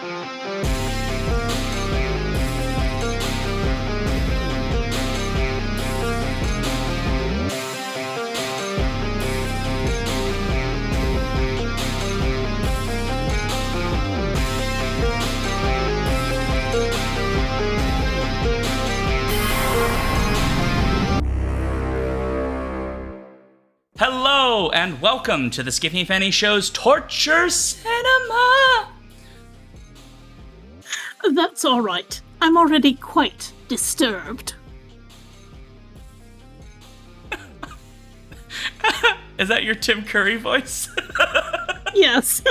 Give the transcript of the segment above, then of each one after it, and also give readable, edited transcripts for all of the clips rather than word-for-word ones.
Hello, and welcome to the Skippy and Fanny Show's Torture Cinema! That's all right. I'm already quite disturbed. Is that your Tim Curry voice? Yes.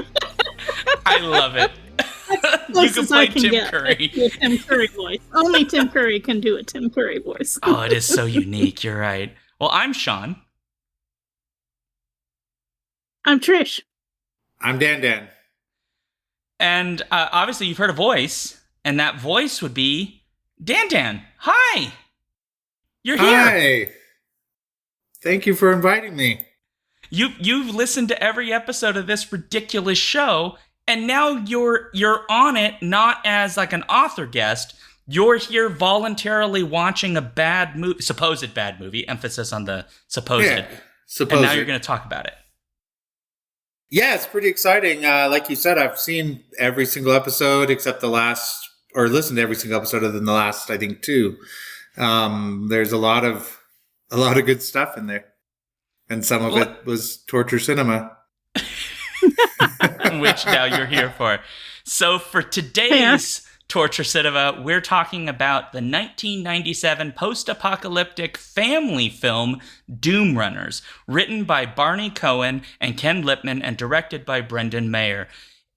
I love it. You can play Tim Curry. A Tim Curry voice. Only Tim Curry can do a Tim Curry voice. Oh, it is so unique. You're right. Well, I'm Shaun. I'm Trish. I'm DanDan. And obviously you've heard a voice, and that voice would be DanDan. Hi! You're here! Hi! Thank you for inviting me. You've listened to every episode of this ridiculous show, and now you're on it not as like an author guest. You're here voluntarily watching a bad movie, supposed bad movie, emphasis on the supposed. Yeah, supposed. And now you're going to talk about it. Yeah, it's pretty exciting. Like you said, I've seen every single episode except the last, or listened to every single episode other than the last, I think, 2. There's a lot of good stuff in there, and some of it was torture cinema, which now you're here for. So for today's Torture Cinema, we're talking about the 1997 post-apocalyptic family film Doom Runners, written by Barney Cohen and Ken Lipman and directed by Brendan Mayer.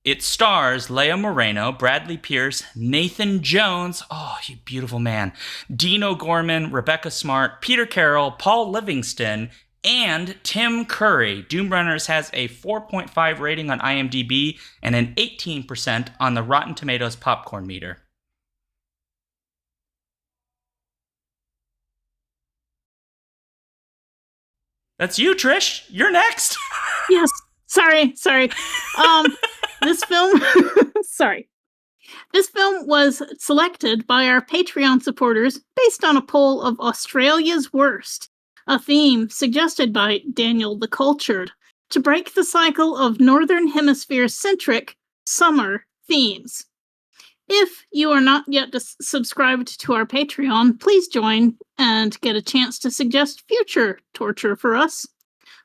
It stars Leah Moreno, Bradley Pierce, Nathan Jones, oh, you beautiful man, Dean O'Gorman, Rebecca Smart, Peter Carroll, Paul Livingston, and Tim Curry. Doom Runners has a 4.5 rating on IMDb and an 18% on the Rotten Tomatoes popcorn meter. That's you, Trish. You're next. Yes. Sorry. This film... Sorry. This film was selected by our Patreon supporters based on a poll of Australia's worst, a theme suggested by Daniel the Cultured, to break the cycle of Northern Hemisphere-centric summer themes. If you are not yet subscribed to our Patreon, please join and get a chance to suggest future torture for us.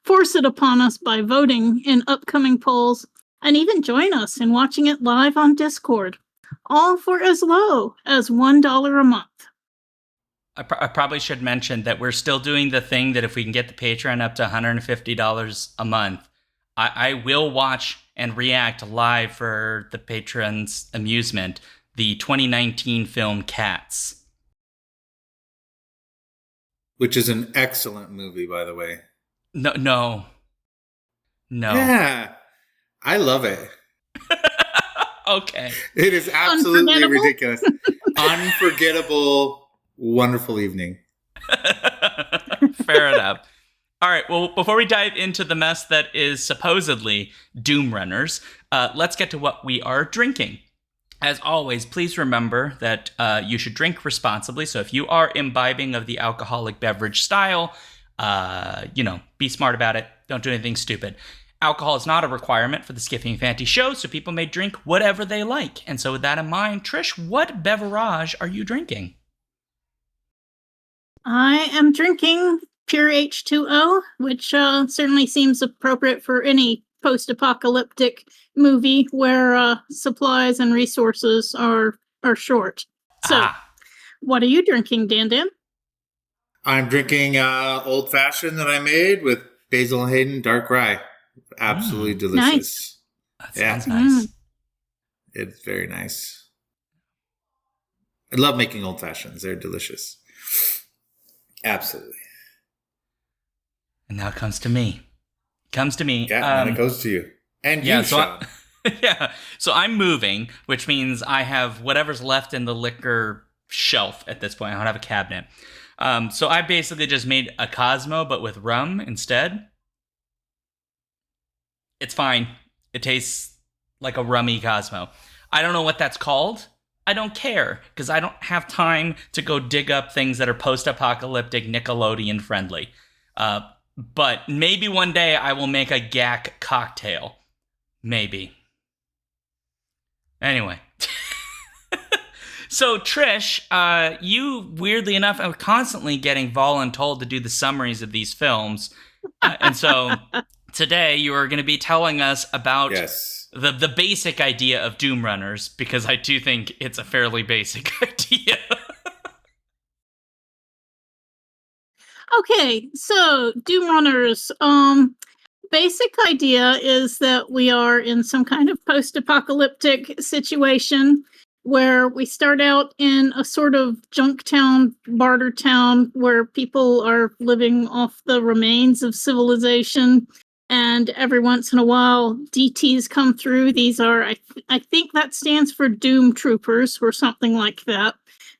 Force it upon us by voting in upcoming polls, and even join us in watching it live on Discord, all for as low as $1 a month. I probably should mention that we're still doing the thing that if we can get the Patreon up to $150 a month, I will watch and react live for the patrons' amusement, the 2019 film Cats. which is an excellent movie, by the way. No. Yeah, I love it. Okay. It is absolutely ridiculous. Unforgettable, wonderful evening. Fair enough. All right, well, before we dive into the mess that is supposedly Doom Runners, let's get to what we are drinking. As always, please remember that you should drink responsibly. So if you are imbibing of the alcoholic beverage style, be smart about it. Don't do anything stupid. Alcohol is not a requirement for the Skippy and Fanty show, so people may drink whatever they like. And so with that in mind, Trish, what beverage are you drinking? I am drinking pure H2O, which certainly seems appropriate for any post-apocalyptic movie where supplies and resources are short. So, What are you drinking, DanDan? I'm drinking Old Fashioned that I made with Basil and Hayden Dark Rye. Absolutely delicious. Nice. That sounds nice. It's very nice. I love making Old Fashions. They're delicious. Absolutely. And now it comes to me. Yeah, and it goes to you. And you, Shaun. So I'm moving, which means I have whatever's left in the liquor shelf at this point. I don't have a cabinet. So I basically just made a Cosmo, but with rum instead. It's fine. It tastes like a rummy Cosmo. I don't know what that's called. I don't care, because I don't have time to go dig up things that are post-apocalyptic Nickelodeon friendly. But maybe one day I will make a GAC cocktail. Maybe. Anyway. So, Trish, you, weirdly enough, are constantly getting voluntold to do the summaries of these films. And so today you are going to be telling us about the basic idea of Doom Runners, because I do think it's a fairly basic idea. Okay, so Doom Runners, basic idea is that we are in some kind of post-apocalyptic situation where we start out in a sort of junk town, barter town, where people are living off the remains of civilization. And every once in a while, DTs come through. These are, I think that stands for Doom Troopers or something like that.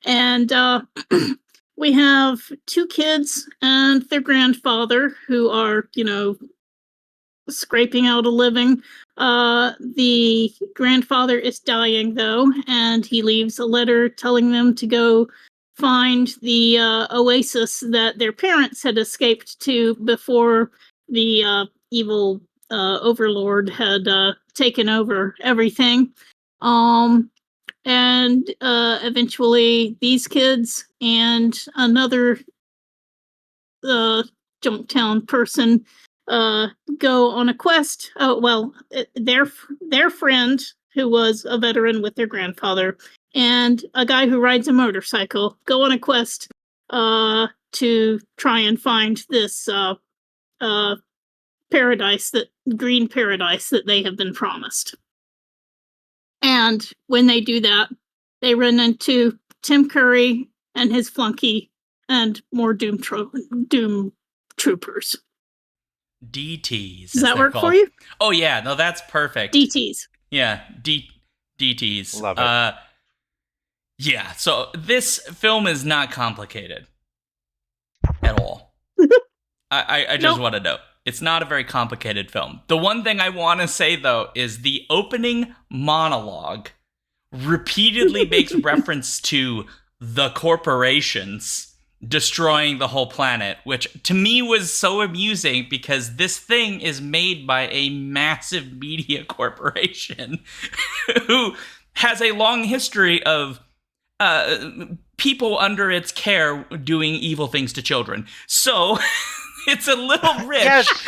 And we have two kids and their grandfather who are, scraping out a living. The grandfather is dying, though, and he leaves a letter telling them to go find the oasis that their parents had escaped to before the evil overlord had taken over everything. And eventually these kids and another Junktown person go on a quest. Their friend, who was a veteran with their grandfather, and a guy who rides a motorcycle go on a quest to try and find this green paradise that they have been promised. And when they do that, they run into Tim Curry and his flunky and more Doom Troopers. DTs. Does that work for you? Oh, yeah. No, that's perfect. DTs. Yeah, DTs. Love it. Yeah, so this film is not complicated at all. I just want to note, it's not a very complicated film. The one thing I want to say, though, is the opening monologue repeatedly makes reference to the corporations destroying the whole planet, which to me was so amusing because this thing is made by a massive media corporation who has a long history of people under its care doing evil things to children. So it's a little rich. Yes.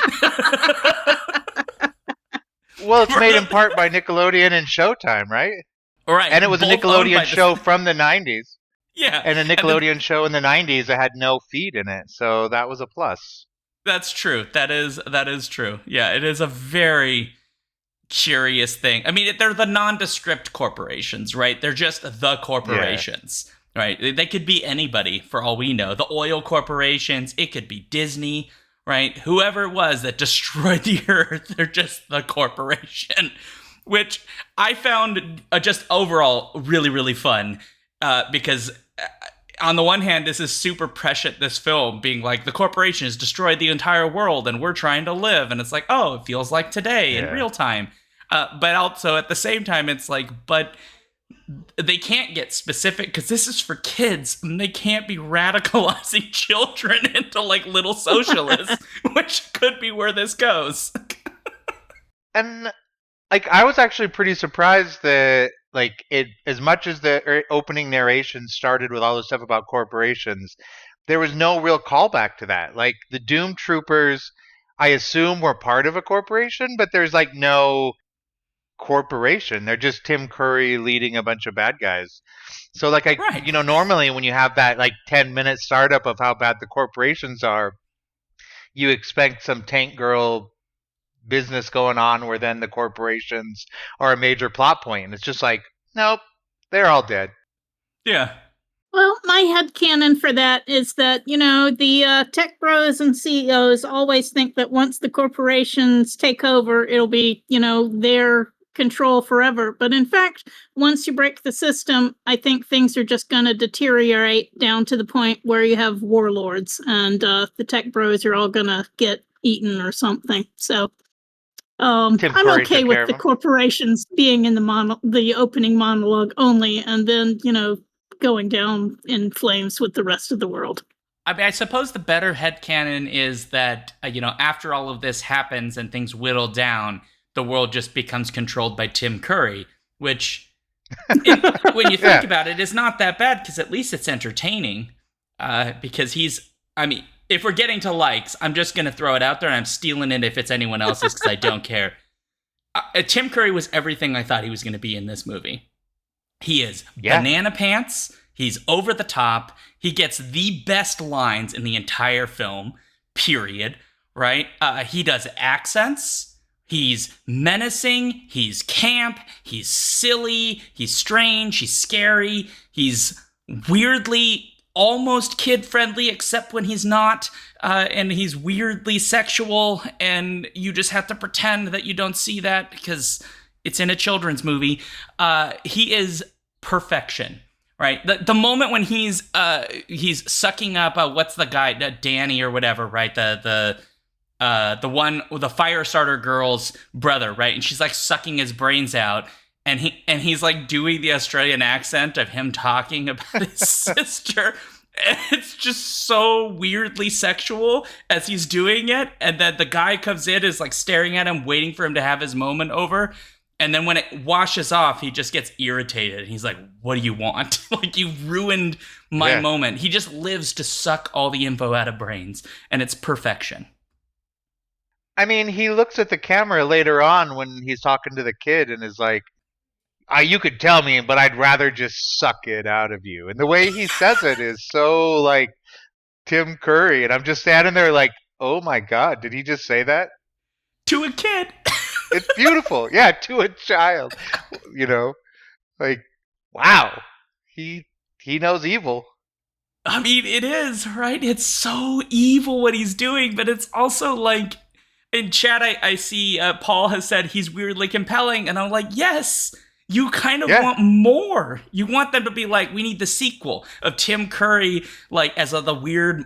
Well, it's made in part by Nickelodeon and Showtime, right? Right. And it was a Nickelodeon show from the 90s. Yeah. And a Nickelodeon show in the 90s that had no feed in it. So that was a plus. That's true. That is true. Yeah, it is a very curious thing. I mean, they're the nondescript corporations, right? They're just the corporations, right? They could be anybody for all we know. The oil corporations, it could be Disney, right? Whoever it was that destroyed the earth, they're just the corporation, which I found just overall really, really fun because on the one hand, this is super prescient, this film, being like, the corporation has destroyed the entire world and we're trying to live. And it's like, oh, it feels like today in real time. But also at the same time, it's like, but they can't get specific because this is for kids and they can't be radicalizing children into like little socialists, which could be where this goes. And like, I was actually pretty surprised that like it, as much as the opening narration started with all this stuff about corporations, there was no real callback to that. Like the Doom Troopers, I assume were part of a corporation, but there's like no corporation. They're just Tim Curry leading a bunch of bad guys. So like normally when you have that like 10-minute startup of how bad the corporations are, you expect some tank girl business going on where then the corporations are a major plot point. And it's just like, nope, they're all dead. Yeah. Well, my headcanon for that is that, the tech bros and CEOs always think that once the corporations take over, it'll be, their control forever. But in fact, once you break the system, I think things are just going to deteriorate down to the point where you have warlords and the tech bros are all going to get eaten or something. So Tim I'm Curry okay took care with of the him. corporations being in the opening monologue only, and then going down in flames with the rest of the world. I mean, I suppose the better headcanon is that, after all of this happens and things whittle down, the world just becomes controlled by Tim Curry, which, when you think about it, is not that bad, because at least it's entertaining. Because if we're getting to likes, I'm just going to throw it out there, and I'm stealing it if it's anyone else's, because I don't care. Tim Curry was everything I thought he was going to be in this movie. He is banana pants. He's over the top. He gets the best lines in the entire film, period, right? He does accents. He's menacing. He's camp. He's silly. He's strange. He's scary. He's weirdly almost kid-friendly, except when he's not. And he's weirdly sexual, and you just have to pretend that you don't see that because it's in a children's movie. He is perfection. Right, the moment when he's sucking up what's the guy, Danny or whatever, right? The one, the fire starter girl's brother, right? And she's like sucking his brains out, and he's like doing the Australian accent of him talking about his sister. And it's just so weirdly sexual as he's doing it, and then the guy comes in, is like staring at him, waiting for him to have his moment over. And then when it washes off, he just gets irritated. He's like, what do you want? Like, you ruined my moment. He just lives to suck all the info out of brains, and it's perfection. I mean, he looks at the camera later on when he's talking to the kid and is like, you could tell me, but I'd rather just suck it out of you. And the way he says it is so, like, Tim Curry. And I'm just standing there like, oh my God, did he just say that? To a kid. It's beautiful. Yeah, to a child. Like, wow. He knows evil. I mean, it is, right? It's so evil what he's doing, but it's also like, in chat, I see Paul has said he's weirdly compelling, and I'm like, yes, you kind of want more. You want them to be like, we need the sequel of Tim Curry, like, as the weird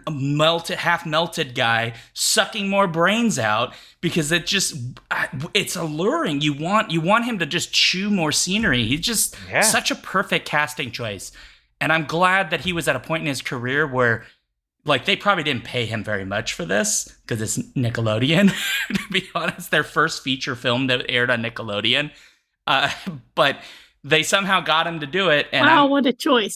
half melted guy sucking more brains out, because it's alluring. You want him to just chew more scenery. He's just such a perfect casting choice. And I'm glad that he was at a point in his career where, like, they probably didn't pay him very much for this, because it's Nickelodeon, to be honest, their first feature film that aired on Nickelodeon. But they somehow got him to do it. And wow, what a choice.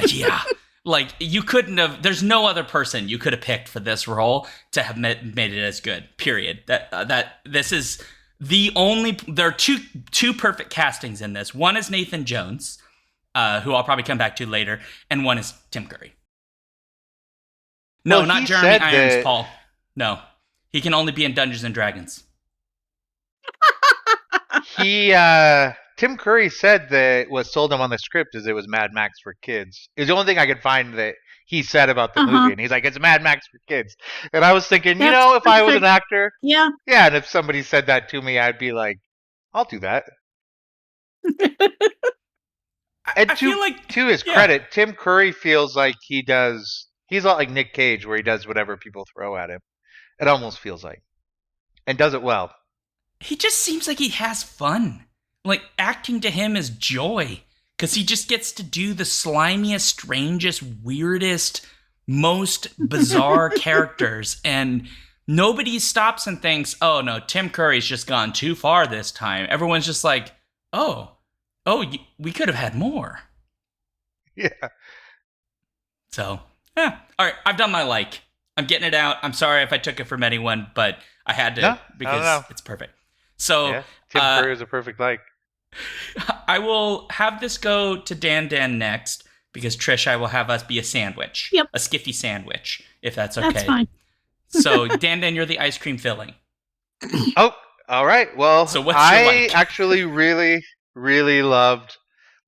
Yeah. Like, you couldn't have, there's no other person you could have picked for this role to have made it as good, period. That this is the only, there are two perfect castings in this. One is Nathan Jones, who I'll probably come back to later, and one is Tim Curry. No, not Jeremy Irons, Paul. No. He can only be in Dungeons and Dragons. Tim Curry said that what sold him on the script is it was Mad Max for kids. It's the only thing I could find that he said about the movie, and he's like, it's Mad Max for kids. And I was thinking, if I was an actor, and if somebody said that to me, I'd be like, I'll do that. And to his credit, Tim Curry feels like he's a lot like Nick Cage, where he does whatever people throw at him. It almost feels like, and does it well. He just seems like he has fun. Like, acting to him is joy, because he just gets to do the slimiest, strangest, weirdest, most bizarre characters, and nobody stops and thinks, oh no, Tim Curry's just gone too far this time. Everyone's just like, oh, we could have had more. Yeah. So, all right, I've done my like. I'm getting it out. I'm sorry if I took it from anyone, but I had to because it's perfect. So, Tim Curry is a perfect like. I will have this go to DanDan next, because Trish, I will have us be a sandwich. Yep. A Skiffy sandwich, if that's okay. That's fine. So, DanDan, you're the ice cream filling. Oh, all right. Well, so what's your like? I actually really, really loved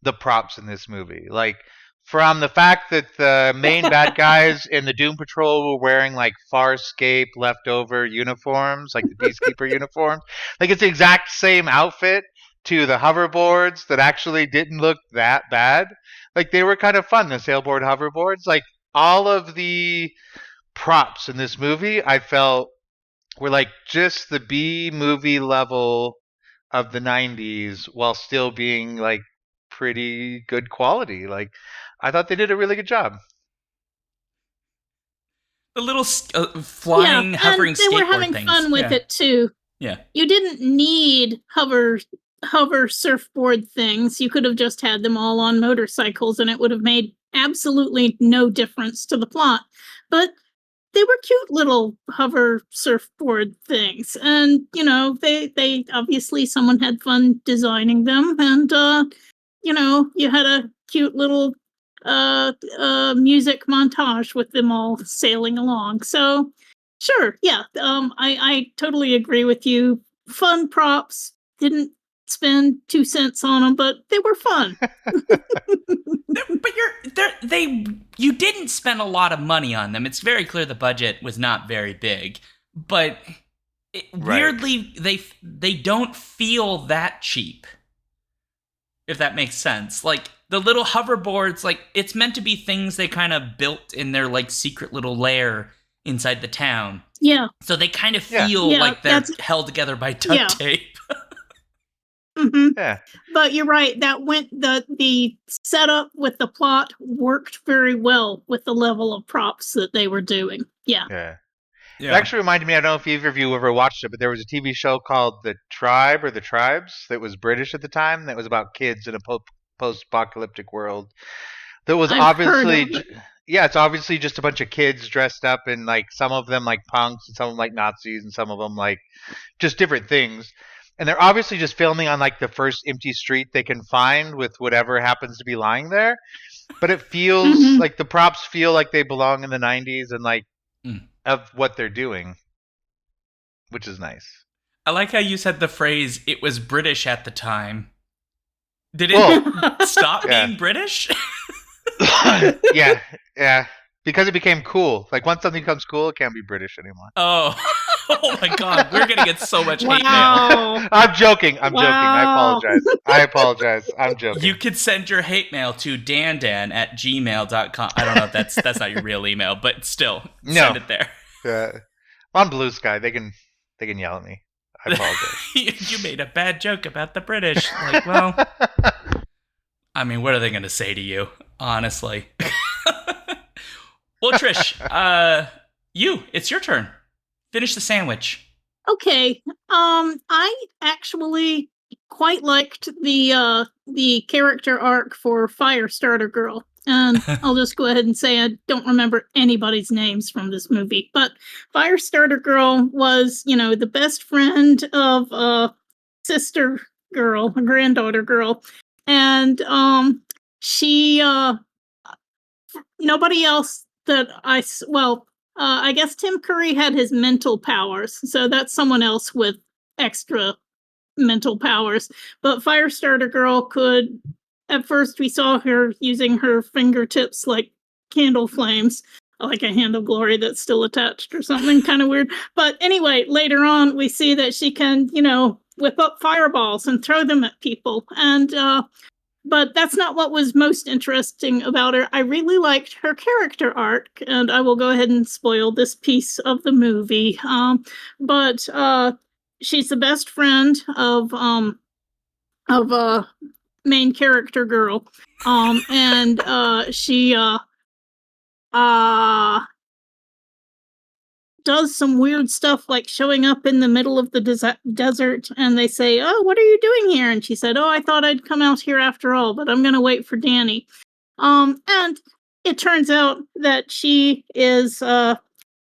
the props in this movie. Like, from the fact that the main bad guys in the Doom Patrol were wearing like Farscape leftover uniforms, like the Peacekeeper uniforms. Like, it's the exact same outfit, to the hoverboards that actually didn't look that bad. Like, they were kind of fun, the sailboard hoverboards. Like, all of the props in this movie, I felt were like just the B movie level of the 90s while still being like pretty good quality. Like, I thought they did a really good job. The little flying, hovering and they were skateboard having things. fun with it too. Yeah. You didn't need hover surfboard things. You could have just had them all on motorcycles and it would have made absolutely no difference to the plot. But they were cute little hover surfboard things. And, you know, they obviously someone had fun designing them. And, you know, you had a cute little music montage with them all sailing along. So, sure, yeah, I totally agree with you. Fun props. Didn't spend 2 cents on them, but they were fun. But you didn't spend a lot of money on them. It's very clear the budget was not very big, but weirdly they don't feel that cheap. If that makes sense. Like the little hoverboards, like it's meant to be things they kind of built in their like secret little lair inside the town. Yeah. So they kind of feel like they're held together by duct tape. Mm-hmm. Yeah. But you're right. That the setup with the plot worked very well with the level of props that they were doing. Yeah. Yeah. It actually reminded me, I don't know if either of you ever watched it, but there was a TV show called The Tribe or The Tribes that was British at the time that was about kids in a post-apocalyptic world. That was it's obviously just a bunch of kids dressed up in like some of them like punks and some of them like Nazis and some of them like just different things. And they're obviously just filming on like the first empty street they can find with whatever happens to be lying there. But it feels like the props feel like they belong in the 90s and like of what they're doing, which is nice. I like how you said the phrase, it was British at the time. Did it stop being British? Yeah. Because it became cool. Like once something becomes cool, it can't be British anymore. Oh my God. We're going to get so much hate mail. I'm joking. I apologize. I'm joking. You could send your hate mail to DanDan@gmail.com. I don't know if that's not your real email, but still, send it there. On Blue Sky, they can yell at me. I apologize. You made a bad joke about the British. Like, well, I mean, what are they going to say to you? Honestly. Well, Trish, it's your turn. Finish the sandwich. Okay. I actually quite liked the character arc for Firestarter Girl. And I'll just go ahead and say I don't remember anybody's names from this movie. But Firestarter Girl was, you know, the best friend of a sister girl, a granddaughter girl. And she, nobody else that I guess Tim Curry had his mental powers. So that's someone else with extra mental powers. But Firestarter Girl could, at first we saw her using her fingertips like candle flames, like a hand of glory that's still attached or something kind of weird. But anyway, later on we see that she can, you know, whip up fireballs and throw them at people. And but that's not what was most interesting about her. I really liked her character arc, and I will go ahead and spoil this piece of the movie. But she's the best friend of main character girl, and she does some weird stuff like showing up in the middle of the desert, and they say, "Oh, what are you doing here?" And she said, "Oh, I thought I'd come out here after all, but I'm going to wait for Danny." And it turns out that she is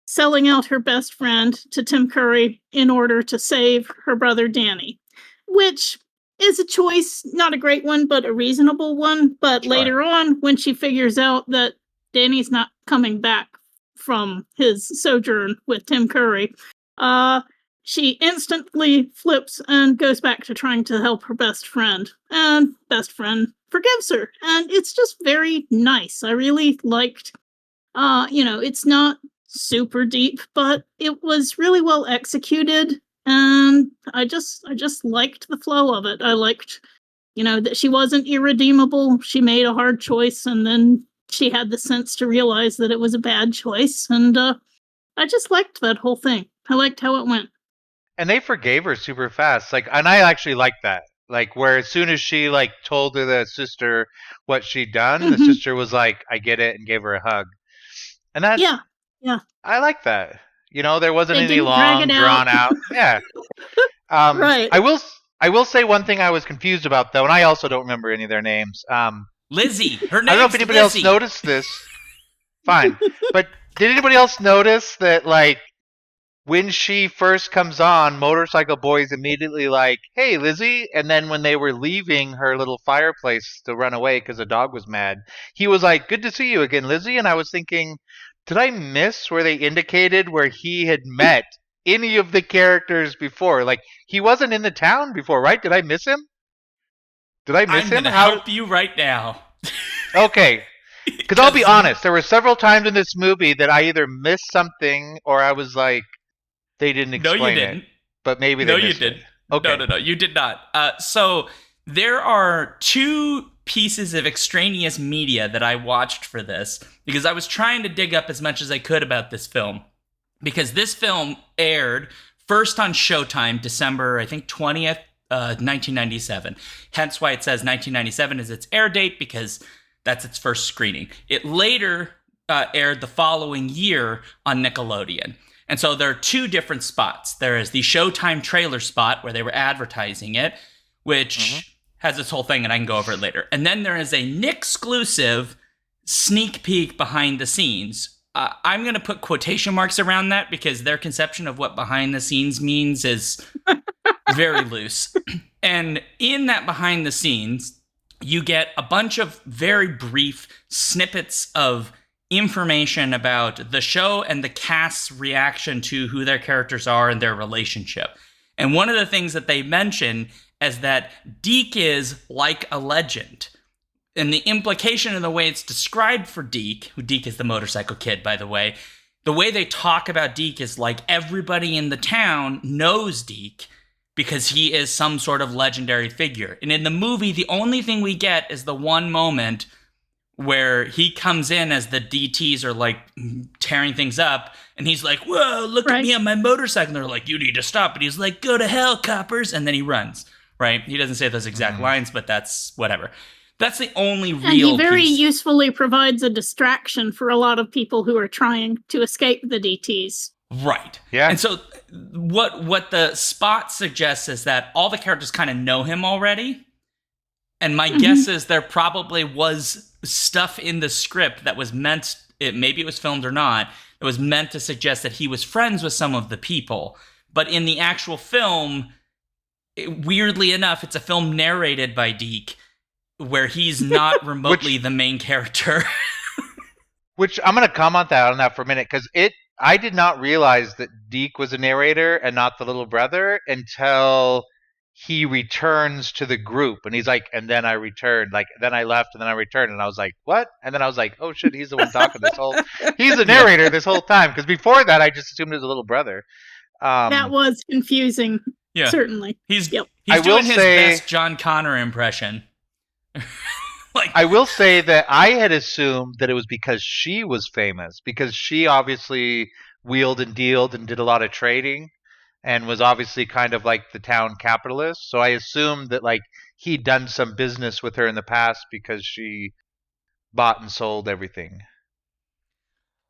selling out her best friend to Tim Curry in order to save her brother Danny, which is a choice, not a great one, but a reasonable one. But later on, when she figures out that Danny's not coming back from his sojourn with Tim Curry, she instantly flips and goes back to trying to help her best friend. And best friend forgives her. And it's just very nice. I really liked, it's not super deep, but it was really well executed. And I just liked the flow of it. I liked, that she wasn't irredeemable. She made a hard choice, and then she had the sense to realize that it was a bad choice. And I just liked that whole thing. I liked how it went. And they forgave her super fast. Like, and I actually like that. Like, where as soon as she like told the sister what she'd done, the sister was like, "I get it," and gave her a hug. And that, Yeah. I like that. There wasn't They any didn't drag long, it drawn out. Yeah. Right. I will say one thing I was confused about though, and I also don't remember any of their names. Lizzie. Her name's I don't know if anybody Lizzie. else noticed this. Fine, but did anybody else notice that like when she first comes on, Motorcycle Boy's immediately like, "Hey, Lizzie," and then when they were leaving her little fireplace to run away because the dog was mad, he was like, "Good to see you again, Lizzie." And I was thinking, did I miss where they indicated where he had met any of the characters before? Like, he wasn't in the town before, right? Did I miss him? Did I miss I'm him? gonna help you right now. Okay. Because I'll be honest, there were several times in this movie that I either missed something or I was like, they didn't explain No, you didn't. it. But maybe they missed didn't. it. Okay. No, you did not. So there are two pieces of extraneous media that I watched for this because I was trying to dig up as much as I could about this film. Because this film aired first on Showtime, December, I think, 20th, 1997. Hence why it says 1997 is its air date, because that's its first screening. It later aired the following year on Nickelodeon. And so there are two different spots. There is the Showtime trailer spot where they were advertising it, which has this whole thing, and I can go over it later. And then there is a Nick-exclusive sneak peek behind the scenes. I'm going to put quotation marks around that because their conception of what behind the scenes means is very loose. And in that behind the scenes, you get a bunch of very brief snippets of information about the show and the cast's reaction to who their characters are and their relationship. And one of the things that they mention is that Deke is like a legend. And the implication in the way it's described for Deke, who Deke is the motorcycle kid, by the way they talk about Deke is like everybody in the town knows Deke because he is some sort of legendary figure. And in the movie, the only thing we get is the one moment where he comes in as the DTs are like tearing things up, and he's like, "Whoa, look at me on my motorcycle." And they're like, "You need to stop." And he's like, "Go to hell, coppers." And then he runs, right? He doesn't say those exact lines, but that's whatever. That's the only real And he very piece. usefully provides a distraction for a lot of people who are trying to escape the DTs. Right. Yeah. And so what the spot suggests is that all the characters kind of know him already. And my guess is there probably was stuff in the script that was meant, maybe it was filmed or not, it was meant to suggest that he was friends with some of the people. But in the actual film, weirdly enough, it's a film narrated by Deke, where he's not remotely the main character. Which I'm going to comment on that for a minute, because I did not realize that Deke was a narrator and not the little brother until he returns to the group, and he's like, "And then I returned, like then I left, and then I returned," and I was like, "What?" And then I was like, "Oh shit, he's the one talking this whole. He's the narrator this whole time." Because before that, I just assumed it was a little brother. That was confusing. Yeah. Certainly. He's Yep. doing his best John Connor impression. I will say that I had assumed that it was because she was famous, because she obviously wheeled and dealed and did a lot of trading and was obviously kind of like the town capitalist. So I assumed that like he'd done some business with her in the past because she bought and sold everything.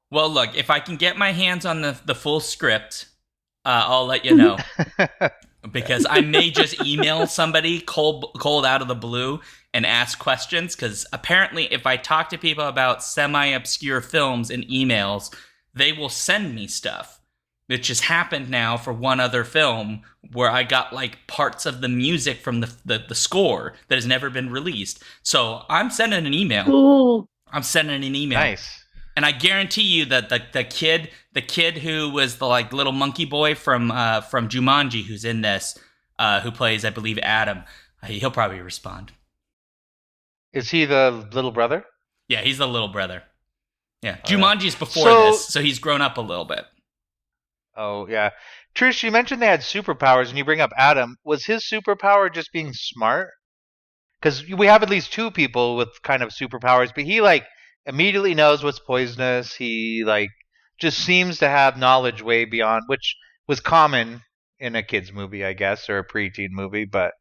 Well, look, if I can get my hands on the full script, I'll let you know. Because I may just email somebody cold out of the blue and ask questions, because apparently if I talk to people about semi-obscure films in emails, they will send me stuff. It just happened now for one other film where I got like parts of the music from the score that has never been released. So I'm sending an email. Cool. I'm sending an email. Nice. And I guarantee you that the kid who was the like little monkey boy from Jumanji, who's in this, who plays, I believe, Adam, he'll probably respond. Is he the little brother? Yeah, he's the little brother. Yeah, All Jumanji's before So- this, so he's grown up a little bit. Oh, yeah. Trish, you mentioned they had superpowers, and you bring up Adam. Was his superpower just being smart? Because we have at least two people with kind of superpowers, but he, like, immediately knows what's poisonous. He, like, just seems to have knowledge way beyond, which was common in a kids movie, I guess, or a preteen movie, but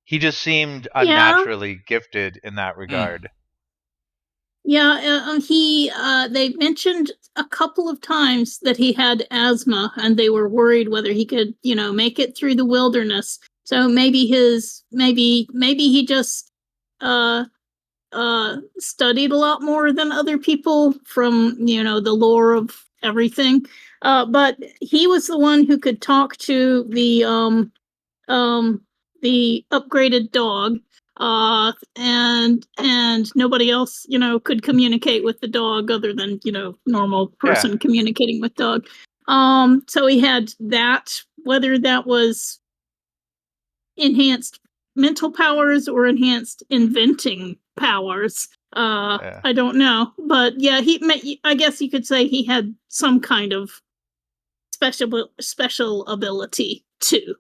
he just seemed unnaturally gifted in that regard. Yeah, they mentioned a couple of times that he had asthma, and they were worried whether he could, make it through the wilderness. So maybe he just studied a lot more than other people from, the lore of everything. But he was the one who could talk to the upgraded dog. And nobody else, could communicate with the dog other than, normal person communicating with dog. So he had that, whether that was enhanced mental powers or enhanced inventing powers. I don't know, but yeah, I guess you could say he had some kind of special ability too.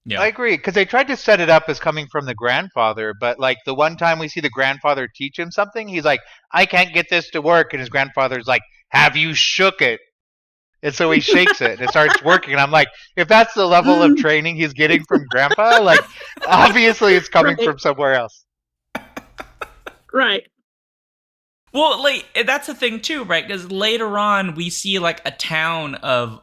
Yeah. I agree, because they tried to set it up as coming from the grandfather, but like the one time we see the grandfather teach him something, he's like, I can't get this to work, and his grandfather's like, have you shook it? And so he shakes it, and it starts working, and I'm like, if that's the level of training he's getting from grandpa, like, obviously it's coming from somewhere else. Right. Well, like, that's the thing too, right? Because later on, we see like a town of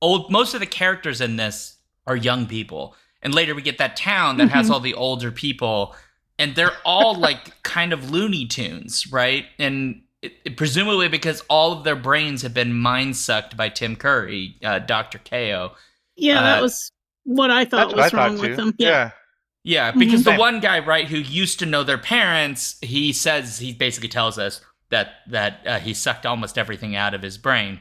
old. Most of the characters in this are young people, and later we get that town that has all the older people, and they're all like kind of Looney Tunes, right? And presumably because all of their brains have been mind sucked by Tim Curry, Dr. Kiyo. Yeah, that was what I thought was wrong with them. Yeah, because the one guy, right, who used to know their parents, he basically tells us that he sucked almost everything out of his brain.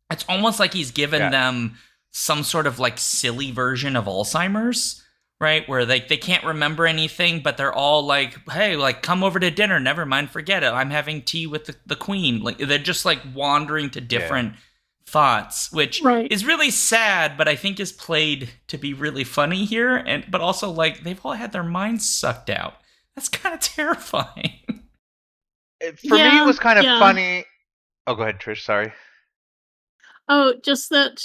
It's almost like he's given them some sort of like silly version of Alzheimer's, right? Where they can't remember anything, but they're all like, hey, like, come over to dinner. Never mind, forget it. I'm having tea with the queen. Like, they're just like wandering to different thoughts, which is really sad, but I think is played to be really funny here. But also, like, they've all had their minds sucked out. That's kind of terrifying. For me, it was kind of funny. Oh, go ahead, Trish. Sorry. Oh, just that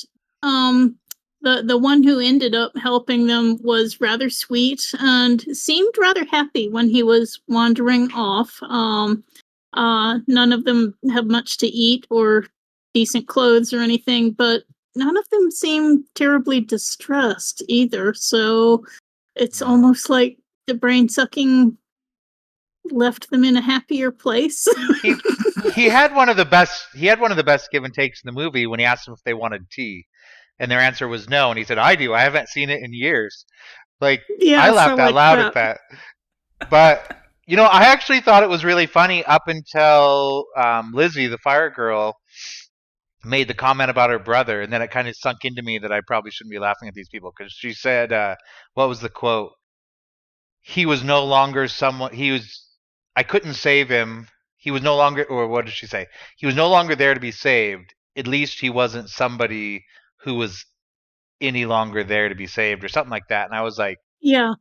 the one who ended up helping them was rather sweet and seemed rather happy when he was wandering off. None of them have much to eat or decent clothes or anything, but none of them seem terribly distressed either. So it's almost like the brain sucking left them in a happier place. he had one of the best give and takes in the movie when he asked them if they wanted tea, and their answer was no, and he said, I do, I haven't seen it in years. Like, I laughed out loud at that. But I actually thought it was really funny up until Lizzie, the fire girl, made the comment about her brother, and then it kind of sunk into me that I probably shouldn't be laughing at these people, because she said, what was the quote? He was no longer someone, I couldn't save him. He was no longer, or what did she say? He was no longer there to be saved. At least he wasn't somebody who was any longer there to be saved, or something like that. And I was like,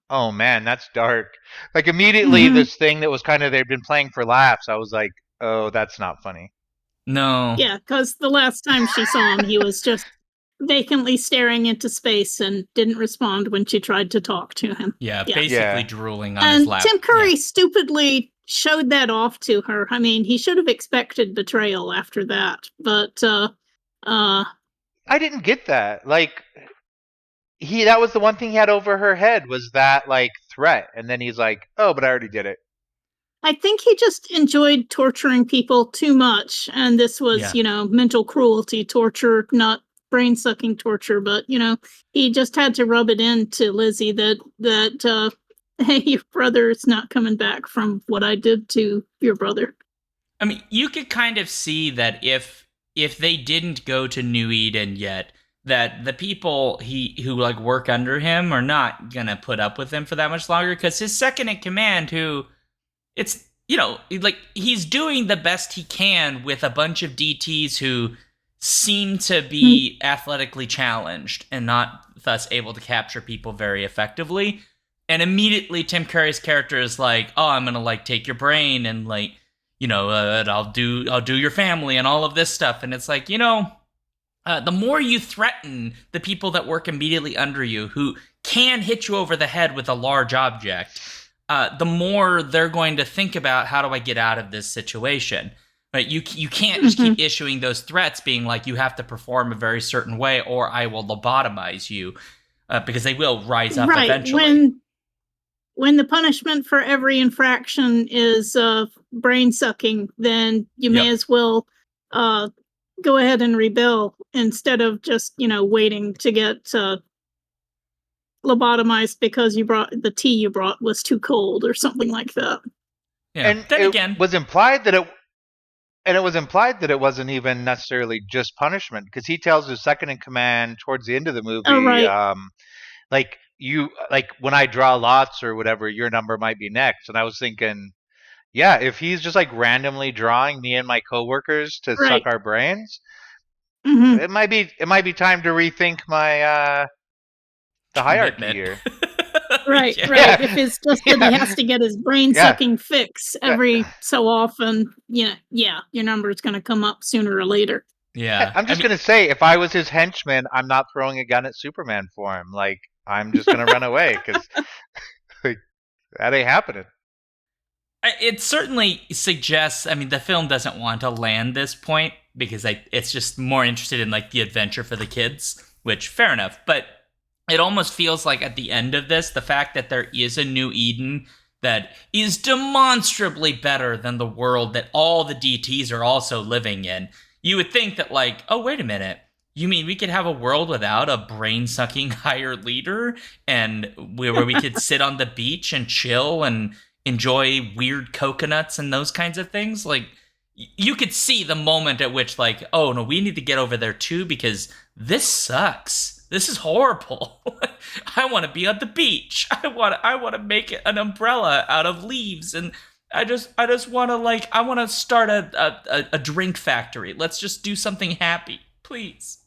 oh man, that's dark. Like, immediately this thing that was kind of, they'd been playing for laughs, I was like, oh, that's not funny. No. Yeah, because the last time she saw him, he was just vacantly staring into space and didn't respond when she tried to talk to him. Yeah, basically drooling on his lap. And Tim Curry stupidly showed that off to her. I mean, he should have expected betrayal after that, but I didn't get that. Like, that was the one thing he had over her head, was that, like, threat, and then he's like, oh, but I already did it. I think he just enjoyed torturing people too much, and this was, mental cruelty torture, not brain-sucking torture, but, he just had to rub it into Lizzie that hey, your brother's not coming back from what I did to your brother. I mean, you could kind of see that if they didn't go to New Eden yet, that the people who like work under him are not gonna put up with him for that much longer, because his second in command, who it's like he's doing the best he can with a bunch of DTs who seem to be athletically challenged and not thus able to capture people very effectively. And immediately Tim Curry's character is like, oh, I'm gonna like take your brain and like, I'll do your family and all of this stuff. And it's like, the more you threaten the people that work immediately under you who can hit you over the head with a large object, the more they're going to think about, how do I get out of this situation? Right? You can't just keep issuing those threats being like, you have to perform a very certain way or I will lobotomize you, because they will rise up eventually. When the punishment for every infraction is brain sucking, then you may as well go ahead and rebel instead of just, waiting to get lobotomized because the tea you brought was too cold or something like that. Yeah. And then it again, was implied that it wasn't even necessarily just punishment, because he tells his second in command towards the end of the movie, like when I draw lots or whatever, your number might be next. And I was thinking, yeah, if he's just like randomly drawing me and my coworkers to suck our brains, it might be time to rethink my the hierarchy here. Right. If it's just that he has to get his brain sucking fix every so often, your number is going to come up sooner or later. Yeah. I'm just going to say, if I was his henchman, I'm not throwing a gun at Superman for him. Like, I'm just going to run away, because that ain't happening. It certainly suggests, the film doesn't want to land this point because it's just more interested in like the adventure for the kids, which fair enough. But it almost feels like at the end of this, the fact that there is a new Eden that is demonstrably better than the world that all the DTs are also living in. You would think that like, oh, wait a minute. You mean we could have a world without a brain-sucking higher leader and where we could sit on the beach and chill and enjoy weird coconuts and those kinds of things? Like, you could see the moment at which like, oh, no, we need to get over there too because this sucks. This is horrible. I want to be on the beach. I want to make an umbrella out of leaves, and I just want to I want to start a drink factory. Let's just do something happy, please.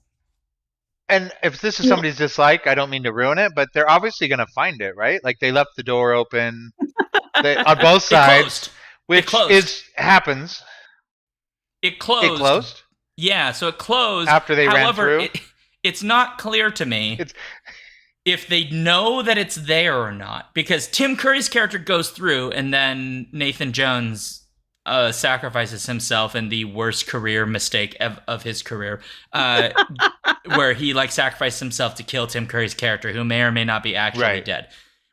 And if this is somebody's dislike, I don't mean to ruin it, but they're obviously going to find it, right? Like, they left the door open on both sides, which happens. It closed. It closed? Yeah, so it closed. After they ran through? It's not clear to me if they know that it's there or not, because Tim Curry's character goes through and then Nathan Jones sacrifices himself in the worst career mistake of his career, where he sacrificed himself to kill Tim Curry's character, who may or may not be actually dead.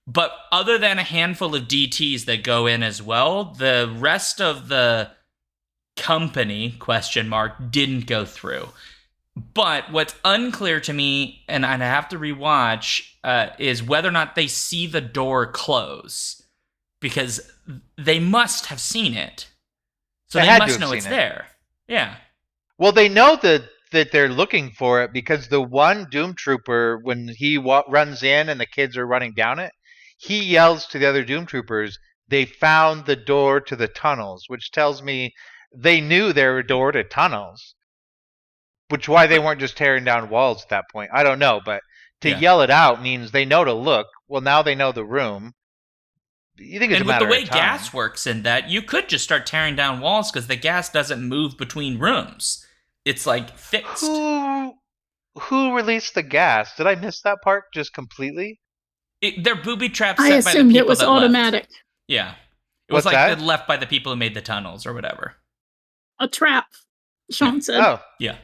But other than a handful of DTs that go in as well, the rest of the company, ? Didn't go through. But what's unclear to me, and I have to rewatch, is whether or not they see the door close, because they must have seen it. So they must know it's there. Yeah. Well, they know that they're looking for it, because the one Doom Trooper, when he runs in and the kids are running down it, he yells to the other Doom Troopers, they found the door to the tunnels, which tells me they knew there were a door to tunnels. Which why they weren't just tearing down walls at that point. I don't know, but to yell it out means they know to look. Well, now they know the room. You think it's a matter of time. And with the way gas works in that, you could just start tearing down walls because the gas doesn't move between rooms. It's fixed. Who released the gas? Did I miss that part just completely? They're booby traps set by the people. I assumed it was automatic. Left. Yeah. It was left by the people who made the tunnels or whatever. A trap, Shaun said. Oh. Yeah.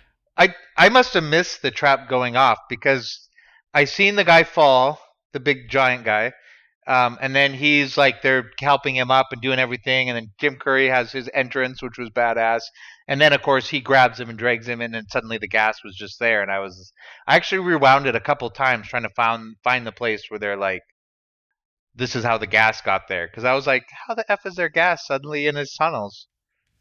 I must have missed the trap going off, because I seen the guy fall, the big giant guy, and then he's they're helping him up and doing everything, and then Tim Curry has his entrance, which was badass, and then of course he grabs him and drags him in, and suddenly the gas was just there, and I actually rewound it a couple times trying to find the place where they're this is how the gas got there, because I was like, how the F is there gas suddenly in his tunnels?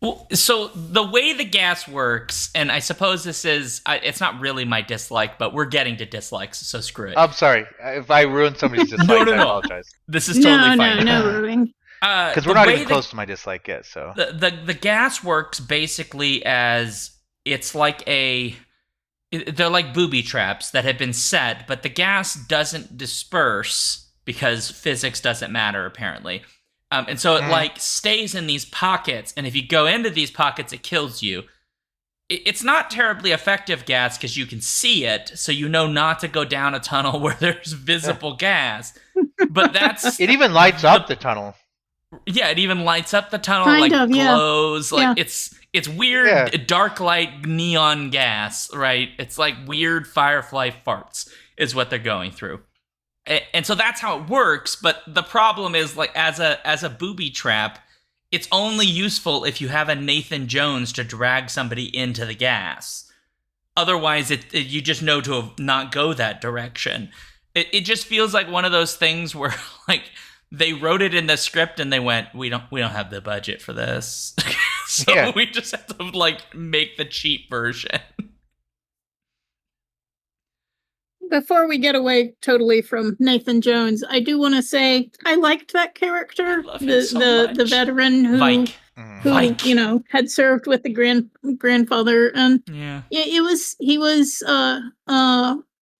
Well, so the way the gas works, and I suppose this is, it's not really my dislike, but we're getting to dislikes, so screw it. I'm sorry. If I ruined somebody's dislike, I apologize. This is totally fine. No ruining. Because we're not even close to my dislike yet, so. The gas works basically as, it's they're like booby traps that have been set, but the gas doesn't disperse because physics doesn't matter, apparently. And so it stays in these pockets, and if you go into these pockets, it kills you. it's not terribly effective gas because you can see it, so you know not to go down a tunnel where there's visible gas. But that's It even lights up the tunnel. Yeah, it even lights up the tunnel, Kind like of, yeah. glows, like Yeah. it's weird dark light neon gas, right? It's like weird firefly farts is what they're going through. And so that's how it works, but the problem is like as a booby trap, it's only useful if you have a Nathan Jones to drag somebody into the gas. Otherwise, you just know to not go that direction. It just feels like one of those things where like they wrote it in the script and they went, we don't have the budget for this. So we just have to like make the cheap version. Before we get away totally from Nathan Jones, I do want to say I liked that character, I love him so much. the veteran who Vike. you know had served with the grandfather, and Yeah. he was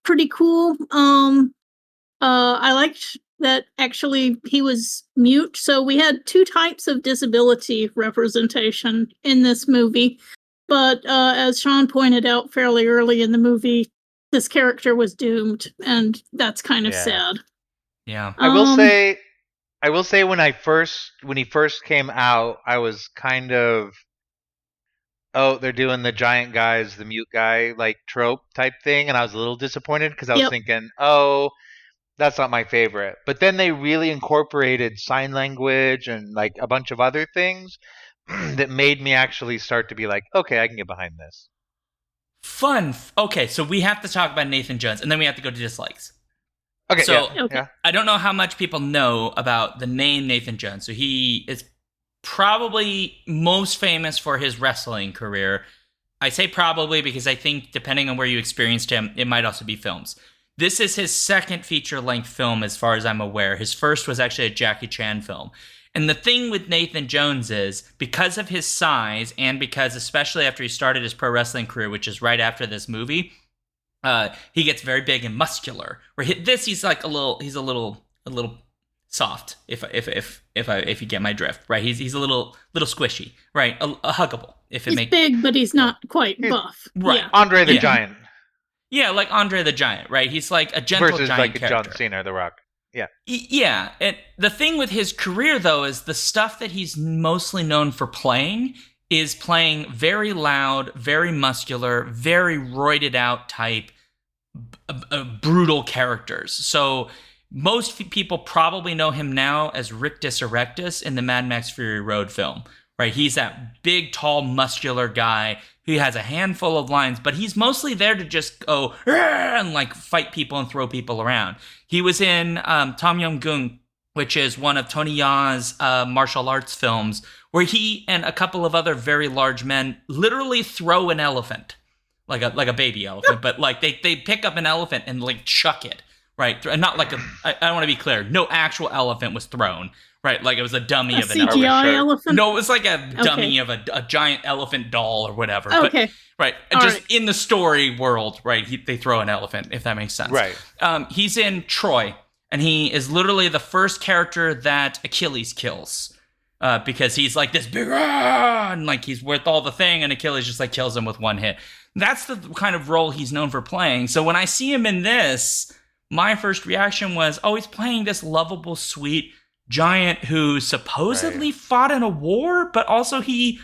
pretty cool. I liked that actually he was mute, so we had two types of disability representation in this movie. But as Shaun pointed out fairly early in the movie, this character was doomed, and that's kind of sad. Yeah. I will say when he first came out, I was kind of, they're doing the giant guys, the mute guy like trope type thing, and I was a little disappointed because I was thinking, that's not my favorite. But then they really incorporated sign language and like a bunch of other things that made me actually start to be like, okay, I can get behind this. Fun. Okay, so we have to talk about Nathan Jones, and then we have to go to dislikes. Okay, so yeah. I don't know how much people know about the name Nathan Jones. So he is probably most famous for his wrestling career. I say probably because I think depending on where you experienced him, it might also be films. This is his second feature-length film as far as I'm aware. His first was actually a Jackie Chan film. And the thing with Nathan Jones is, because of his size, and because especially after he started his pro wrestling career, which is right after this movie, he gets very big and muscular. Where he's like a little soft, if you get my drift, right? He's a little squishy, right? A huggable. He's big, but he's not quite buff, right? Yeah. Andre the Giant. Yeah, like Andre the Giant, right? He's like a gentle versus giant like a character. John Cena or The Rock. Yeah. Yeah, and the thing with his career, though, is the stuff that he's mostly known for playing is playing very loud, very muscular, very roided out type, brutal characters. So most people probably know him now as Rictus Erectus in the Mad Max Fury Road film, right? He's that big, tall, muscular guy who has a handful of lines, but he's mostly there to just go and like fight people and throw people around. He was in Tom Yum-Goong, which is one of Tony Ya's martial arts films, where he and a couple of other very large men literally throw an elephant, like a baby elephant, but like they pick up an elephant and like chuck it, right? And not like I want to be clear, no actual elephant was thrown. Right, like it was a dummy of an CGI elephant. No, it was like a dummy of a giant elephant doll or whatever. Okay. But, right, in the story world, right, they throw an elephant, if that makes sense. Right. He's in Troy, and he is literally the first character that Achilles kills. Because he's like this big, and like he's worth all the thing, and Achilles just like kills him with one hit. That's the kind of role he's known for playing. So when I see him in this, my first reaction was, he's playing this lovable, sweet giant who supposedly fought in a war, but also he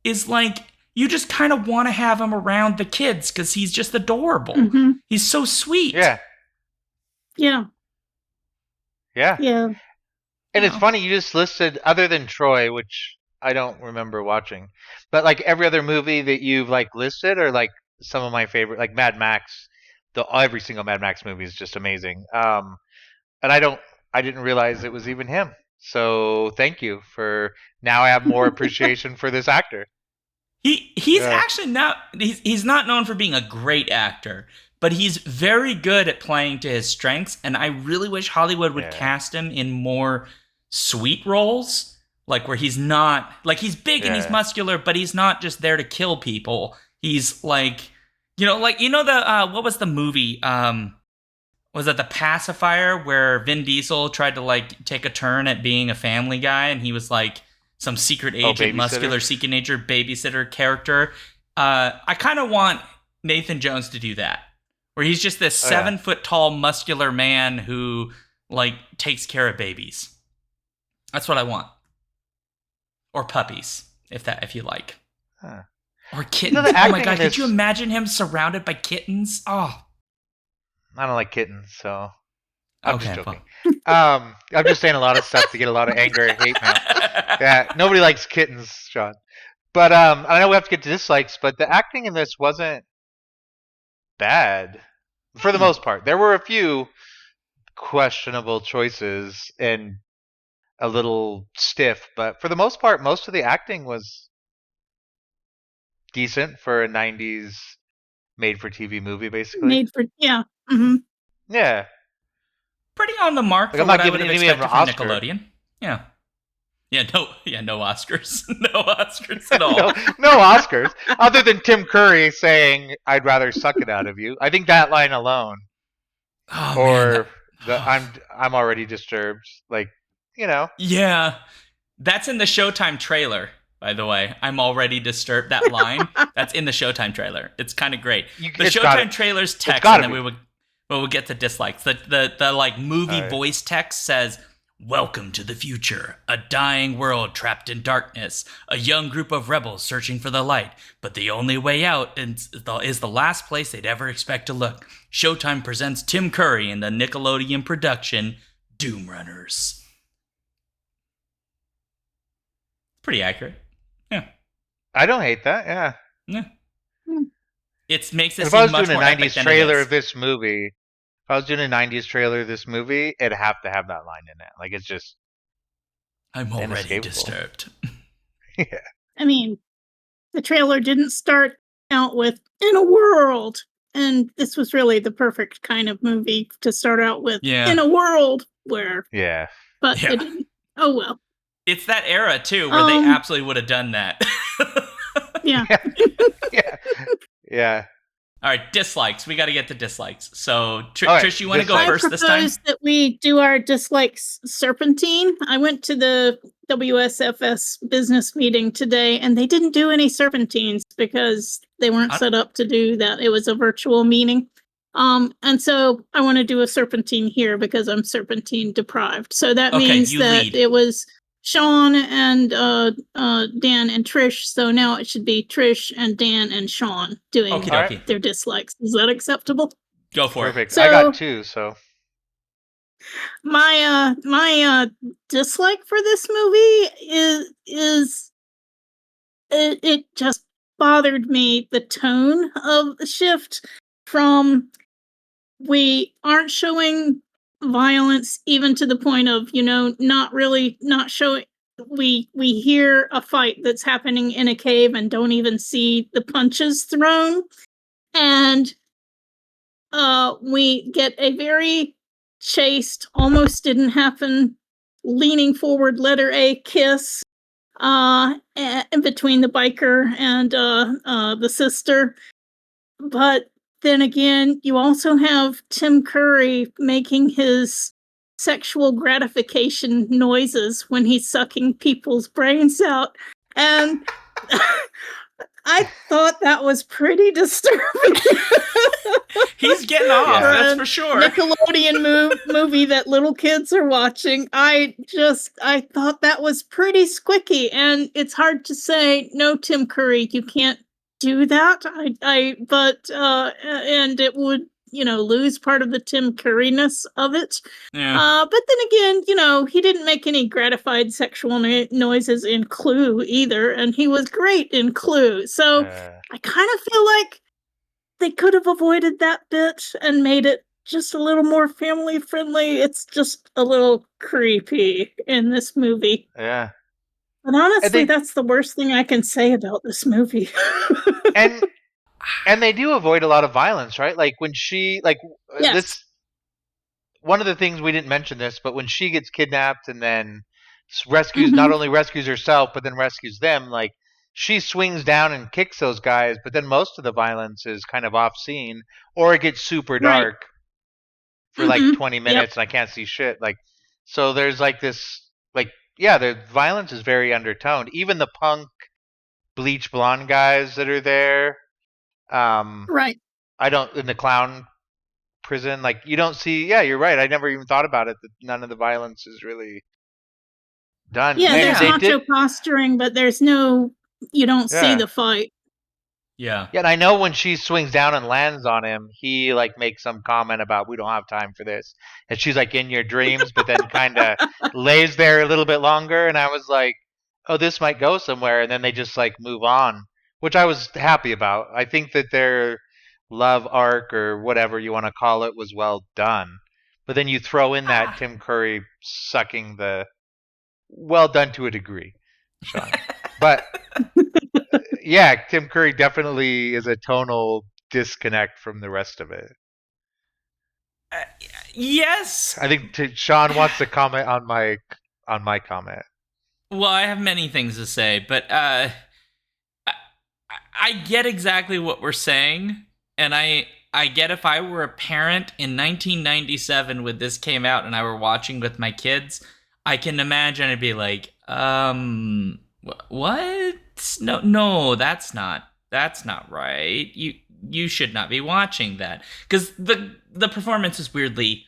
is like, you just kind of want to have him around the kids because he's just adorable. Mm-hmm. He's so sweet. Yeah. And it's funny, you just listed, other than Troy, which I don't remember watching, but like every other movie that you've like listed are like some of my favorite, like Mad Max. Every single Mad Max movie is just amazing. And I didn't realize it was even him. So thank you for, now I have more appreciation for this actor. He's actually not, he's not known for being a great actor, but he's very good at playing to his strengths. And I really wish Hollywood would cast him in more sweet roles, like where he's not, like he's big and he's muscular, but he's not just there to kill people. He's like, what was the movie? Was it The Pacifier, where Vin Diesel tried to like take a turn at being a family guy, and he was like some secret agent, muscular, secret nature babysitter character? I kind of want Nathan Jones to do that, where he's just this 7-foot tall, muscular man who like takes care of babies. That's what I want, or puppies, if you like, or kittens. Oh my god, could you imagine him surrounded by kittens? Oh, I don't like kittens, so I'm just joking. I'm just saying a lot of stuff to get a lot of anger and hate now. Yeah, nobody likes kittens, Shaun. But I know we have to get to dislikes, but the acting in this wasn't bad for the most part. There were a few questionable choices and a little stiff, but for the most part, most of the acting was decent for a 90s made-for-TV movie, basically. Yeah. Mm-hmm. Yeah. Pretty on the mark for what I would have expected from Nickelodeon. Yeah. No Oscars. No Oscars at all. no Oscars. Other than Tim Curry saying, "I'd rather suck it out of you." I think that line alone. I'm already disturbed. Like, you know. Yeah. That's in the Showtime trailer, by the way. I'm already disturbed. That line, that's in the Showtime trailer. It's kind of great. The Showtime trailer's text, and then we'll get to dislikes. The like movie voice text says, "Welcome to the future. A dying world trapped in darkness. A young group of rebels searching for the light. But the only way out is the last place they'd ever expect to look. Showtime presents Tim Curry in the Nickelodeon production, Doom Runners." Pretty accurate. Yeah. I don't hate that, yeah. Yeah. It makes it seem much more epic than it is. If I was doing a 90s trailer of this movie, it'd have to have that line in it. Like, it's just... I'm already disturbed. Yeah. I mean, the trailer didn't start out with, "in a world," and this was really the perfect kind of movie to start out with. Yeah. In a world where... Yeah. But it didn't. Oh, well. It's that era, too, where they absolutely would have done that. Yeah. Yeah. All right, dislikes. We got to get to dislikes. So, Trish, you want to go first this time? I propose that we do our dislikes serpentine. I went to the WSFS business meeting today, and they didn't do any serpentines because they weren't set up to do that. It was a virtual meeting. And so I want to do a serpentine here because I'm serpentine deprived. So that means that it was Shaun and Dan and Trish. So now it should be Trish and Dan and Shaun doing their dislikes. Is that acceptable? Go for it. So, I got two. So my dislike for this movie is it just bothered me, the tone of the shift from we aren't showing violence even to the point of, not showing. We hear a fight that's happening in a cave and don't even see the punches thrown, and we get a very chaste, almost didn't happen, leaning forward letter A kiss in between the biker and the sister. But then again, you also have Tim Curry making his sexual gratification noises when he's sucking people's brains out. And I thought that was pretty disturbing. He's getting off, that's for sure. Nickelodeon movie that little kids are watching. I thought that was pretty squicky, and it's hard to say, no, Tim Curry, you can't do that. And it would, lose part of the Tim Curry-ness of it. Yeah. But then again, he didn't make any gratified sexual noises in Clue either, and he was great in Clue. So I kind of feel like they could have avoided that bit and made it just a little more family friendly. It's just a little creepy in this movie. Yeah. But honestly, that's the worst thing I can say about this movie. and they do avoid a lot of violence, right? Like when she, this, one of the things we didn't mention this, but when she gets kidnapped and then rescues, not only rescues herself, but then rescues them, like she swings down and kicks those guys, but then most of the violence is kind of off scene, or it gets super dark for like 20 minutes and I can't see shit. Like, so there's like this, the violence is very undertoned. Even the punk bleach blonde guys that are there. Right. In the clown prison, like you don't see. Yeah, you're right. I never even thought about it. That none of the violence is really done. Yeah, Maybe there's they macho did. posturing, but there's no, you don't see Yeah. the fight. Yeah. Yeah, and I know when she swings down and lands on him, he like makes some comment about we don't have time for this, and she's like in your dreams, but then kind of lays there a little bit longer, and I was like, oh, this might go somewhere, and then they just like move on, which I was happy about. I think that their love arc or whatever you want to call it was well done, but then you throw in that Tim Curry sucking the well done to a degree, Shaun, but. Yeah, Tim Curry definitely is a tonal disconnect from the rest of it. Yes. I think Shaun wants to comment on my comment. Well, I have many things to say, but I get exactly what we're saying, and I get if I were a parent in 1997 when this came out and I were watching with my kids, I can imagine it'd be like, what? No, that's not right. You should not be watching that, because the performance is weirdly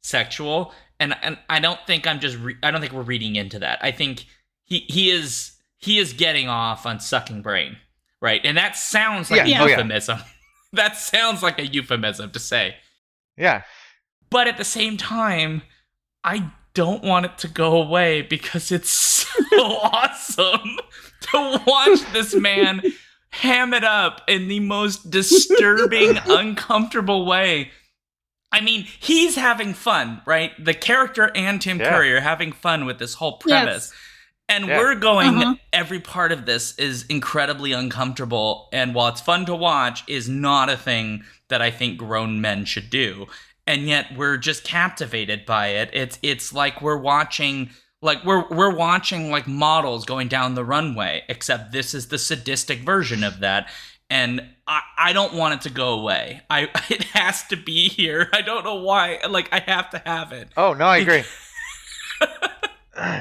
sexual, and I don't think I don't think we're reading into that. I think he is getting off on sucking brain, right? And that sounds like a euphemism. That sounds like a euphemism to say. Yeah. But at the same time, I don't want it to go away because it's so awesome to watch this man ham it up in the most disturbing, uncomfortable way. I mean, he's having fun, right? The character and Tim Curry are having fun with this whole premise. Yes. And we're going, every part of this is incredibly uncomfortable. And while it's fun to watch, is not a thing that I think grown men should do. And yet we're just captivated by it. It's like we're watching we're watching like models going down the runway, except this is the sadistic version of that. And I don't want it to go away. It has to be here. I don't know why. Like, I have to have it. Oh, no, I agree.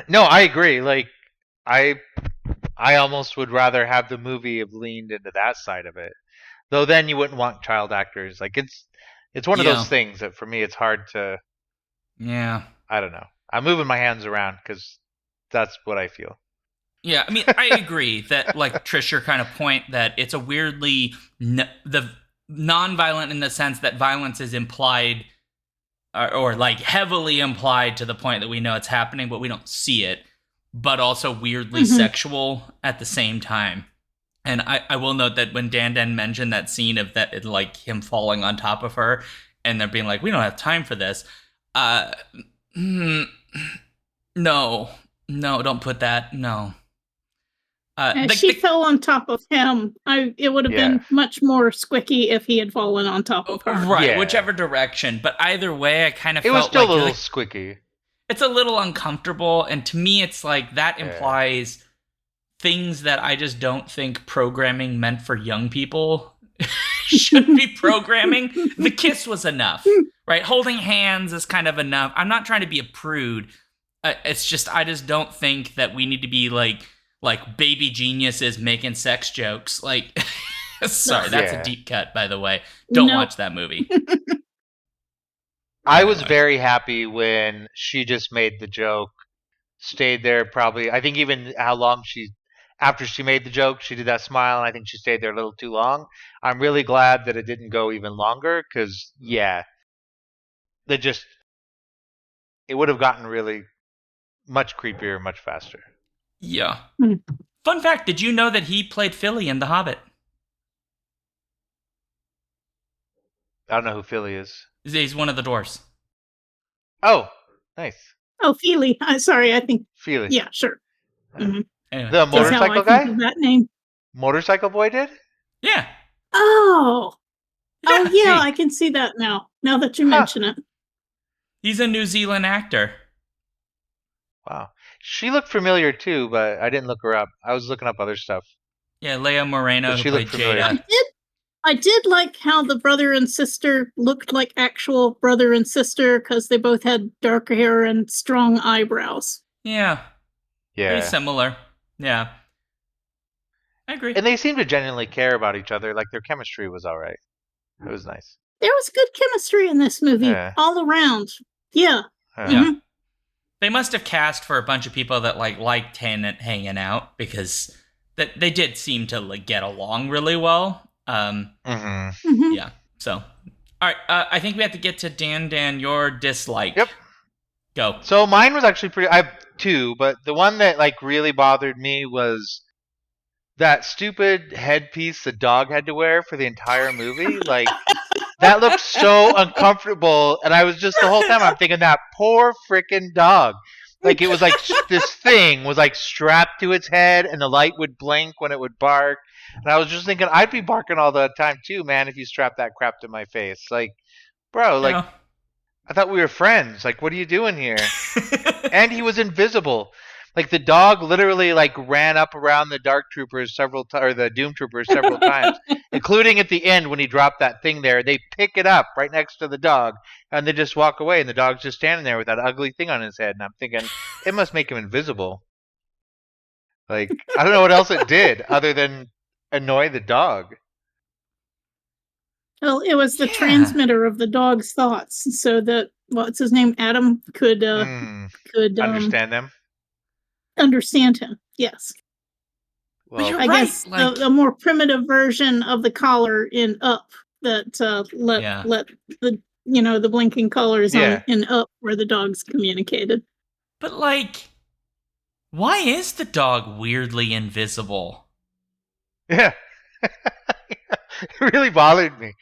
No, I agree. Like, I almost would rather have the movie have leaned into that side of it. Though then you wouldn't want child actors. Like, it's one of those things that for me it's hard to... Yeah. I don't know. I'm moving my hands around because that's what I feel. Yeah, I mean, I agree that, like, Trish, your kind of point that it's a weirdly the non-violent in the sense that violence is implied or like heavily implied to the point that we know it's happening, but we don't see it, but also weirdly sexual at the same time. And I will note that when DanDan mentioned that scene of that, like him falling on top of her and they're being like, we don't have time for this. No, don't put that. No. She fell on top of him. It would have been much more squicky if he had fallen on top of her. Right, whichever direction. But either way, I kind of felt like... It was still like a little squicky. It's a little uncomfortable, and to me, it's like that implies things that I just don't think programming meant for young people should be programming. The kiss was enough, right? Holding hands is kind of enough. I'm not trying to be a prude. It's just, I just don't think that we need to be like baby geniuses making sex jokes. Like, sorry, that's a deep cut, by the way. Don't watch that movie. I was very happy when she just made the joke, stayed there probably. I think even how long after she made the joke, she did that smile, and I think she stayed there a little too long. I'm really glad that it didn't go even longer, because, it would have gotten really much creepier, much faster. Yeah. Fun fact, did you know that he played Philly in The Hobbit? I don't know who Philly is. He's one of the dwarves. Oh, nice. Oh, Feely. Sorry, I think... Feely. Yeah, sure. Mm-hmm. Anyway. The motorcycle guy? That name. Motorcycle boy did? Yeah. Oh, yeah, I can see that now that you mention it. He's a New Zealand actor. Wow. She looked familiar too, but I didn't look her up. I was looking up other stuff. Yeah, Leia Moreno, who played Jada. I did like how the brother and sister looked like actual brother and sister because they both had dark hair and strong eyebrows. Yeah. Very similar. Yeah. I agree. And they seemed to genuinely care about each other. Like, their chemistry was all right. It was nice. There was good chemistry in this movie all around. Yeah. Yeah. They must have cast for a bunch of people that liked hanging out, because that they did seem to get along really well. Yeah. So, all right. I think we have to get to Dan, your dislike. Yep. Go. So mine was actually pretty. I have two, but the one that really bothered me was that stupid headpiece the dog had to wear for the entire movie. Like, that looked so uncomfortable, and I was just the whole time I'm thinking, that poor freaking dog. Like, it was like this thing was strapped to its head, and the light would blink when it would bark. And I was just thinking, I'd be barking all the time too, man, if you strapped that crap to my face. Like, bro, I thought we were friends. Like, what are you doing here? And he was invisible. Like, the dog literally ran up around the Dark Troopers or the Doom Troopers several times, including at the end when he dropped that thing there. They pick it up right next to the dog, and they just walk away, and the dog's just standing there with that ugly thing on his head. And I'm thinking, it must make him invisible. Like, I don't know what else it did other than annoy the dog. Well, it was the transmitter of the dog's thoughts, so that what's his name, Adam, could understand them. Understand him. Yes. Well, I guess the more primitive version of the collar in Up that let the the blinking colors on in Up where the dogs communicated. But why is the dog weirdly invisible? Yeah. It really bothered me.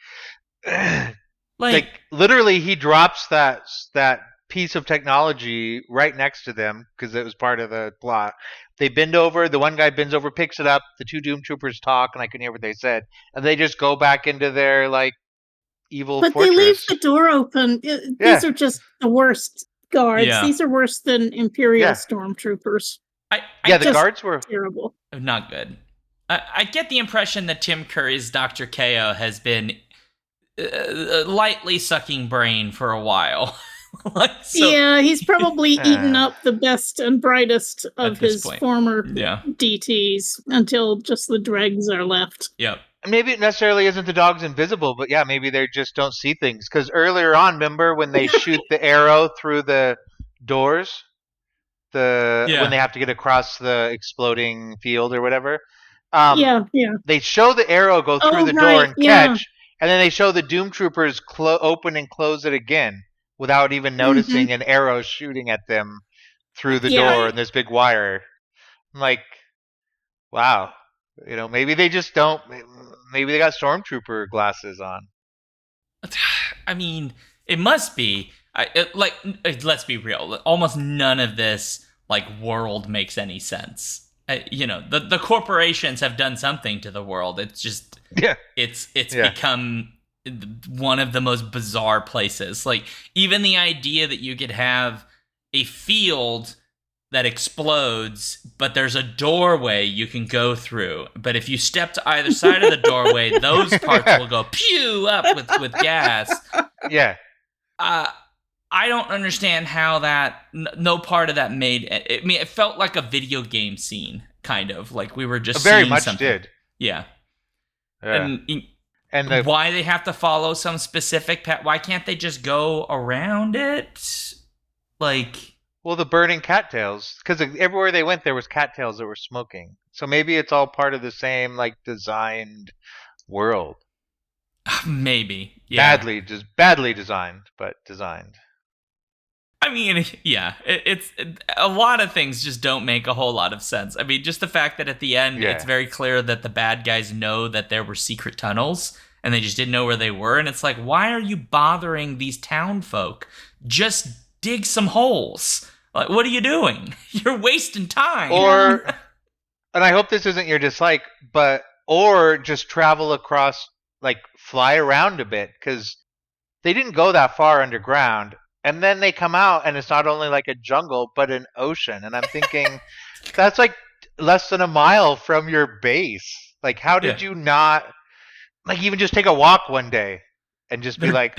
Literally, he drops that piece of technology right next to them because it was part of the plot. They bend over. The one guy bends over, picks it up. The two Doom Troopers talk, and I couldn't hear what they said. And they just go back into their evil fortress. But they leave the door open. These are just the worst guards. Yeah. These are worse than Imperial stormtroopers. The guards were terrible. Not good. I get the impression that Tim Curry's Dr. Kiyo has been lightly sucking brain for a while. He's probably eaten up the best and brightest of his former DTs until just the dregs are left. Yep. Maybe it necessarily isn't the dog's invisible, but maybe they just don't see things. Because earlier on, remember when they shoot the arrow through the doors? When they have to get across the exploding field or whatever? They show the arrow go through the door and catch, and then they show the Doom Troopers open and close it again without even noticing an arrow shooting at them through the door and this big wire. I'm like, wow. Maybe they just don't. Maybe they got stormtrooper glasses on. I mean, it must be. Let's be real. Almost none of this world makes any sense. The corporations have done something to the world. It's just it's become one of the most bizarre places. Even the idea that you could have a field that explodes, but there's a doorway you can go through. But if you step to either side of the doorway, those parts will go pew up with gas. Yeah. I don't understand how that. No part of that made. I mean, it felt like a video game scene, kind of we were just very seeing much something. Did. Yeah. And why they have to follow some specific path? Why can't they just go around it? Well, the burning cattails, because everywhere they went, there was cattails that were smoking. So maybe it's all part of the same designed world. Maybe, yeah. Badly designed, but designed. I mean, yeah, it's a lot of things just don't make a whole lot of sense. I mean, just the fact that at the end, it's very clear that the bad guys know that there were secret tunnels, and they just didn't know where they were. And it's why are you bothering these town folk? Just dig some holes. What are you doing? You're wasting time. And I hope this isn't your dislike, or just travel across, fly around a bit, because they didn't go that far underground. And then they come out, and it's not only a jungle, but an ocean. And I'm thinking, that's less than a mile from your base. How did you not, even just take a walk one day and just be look.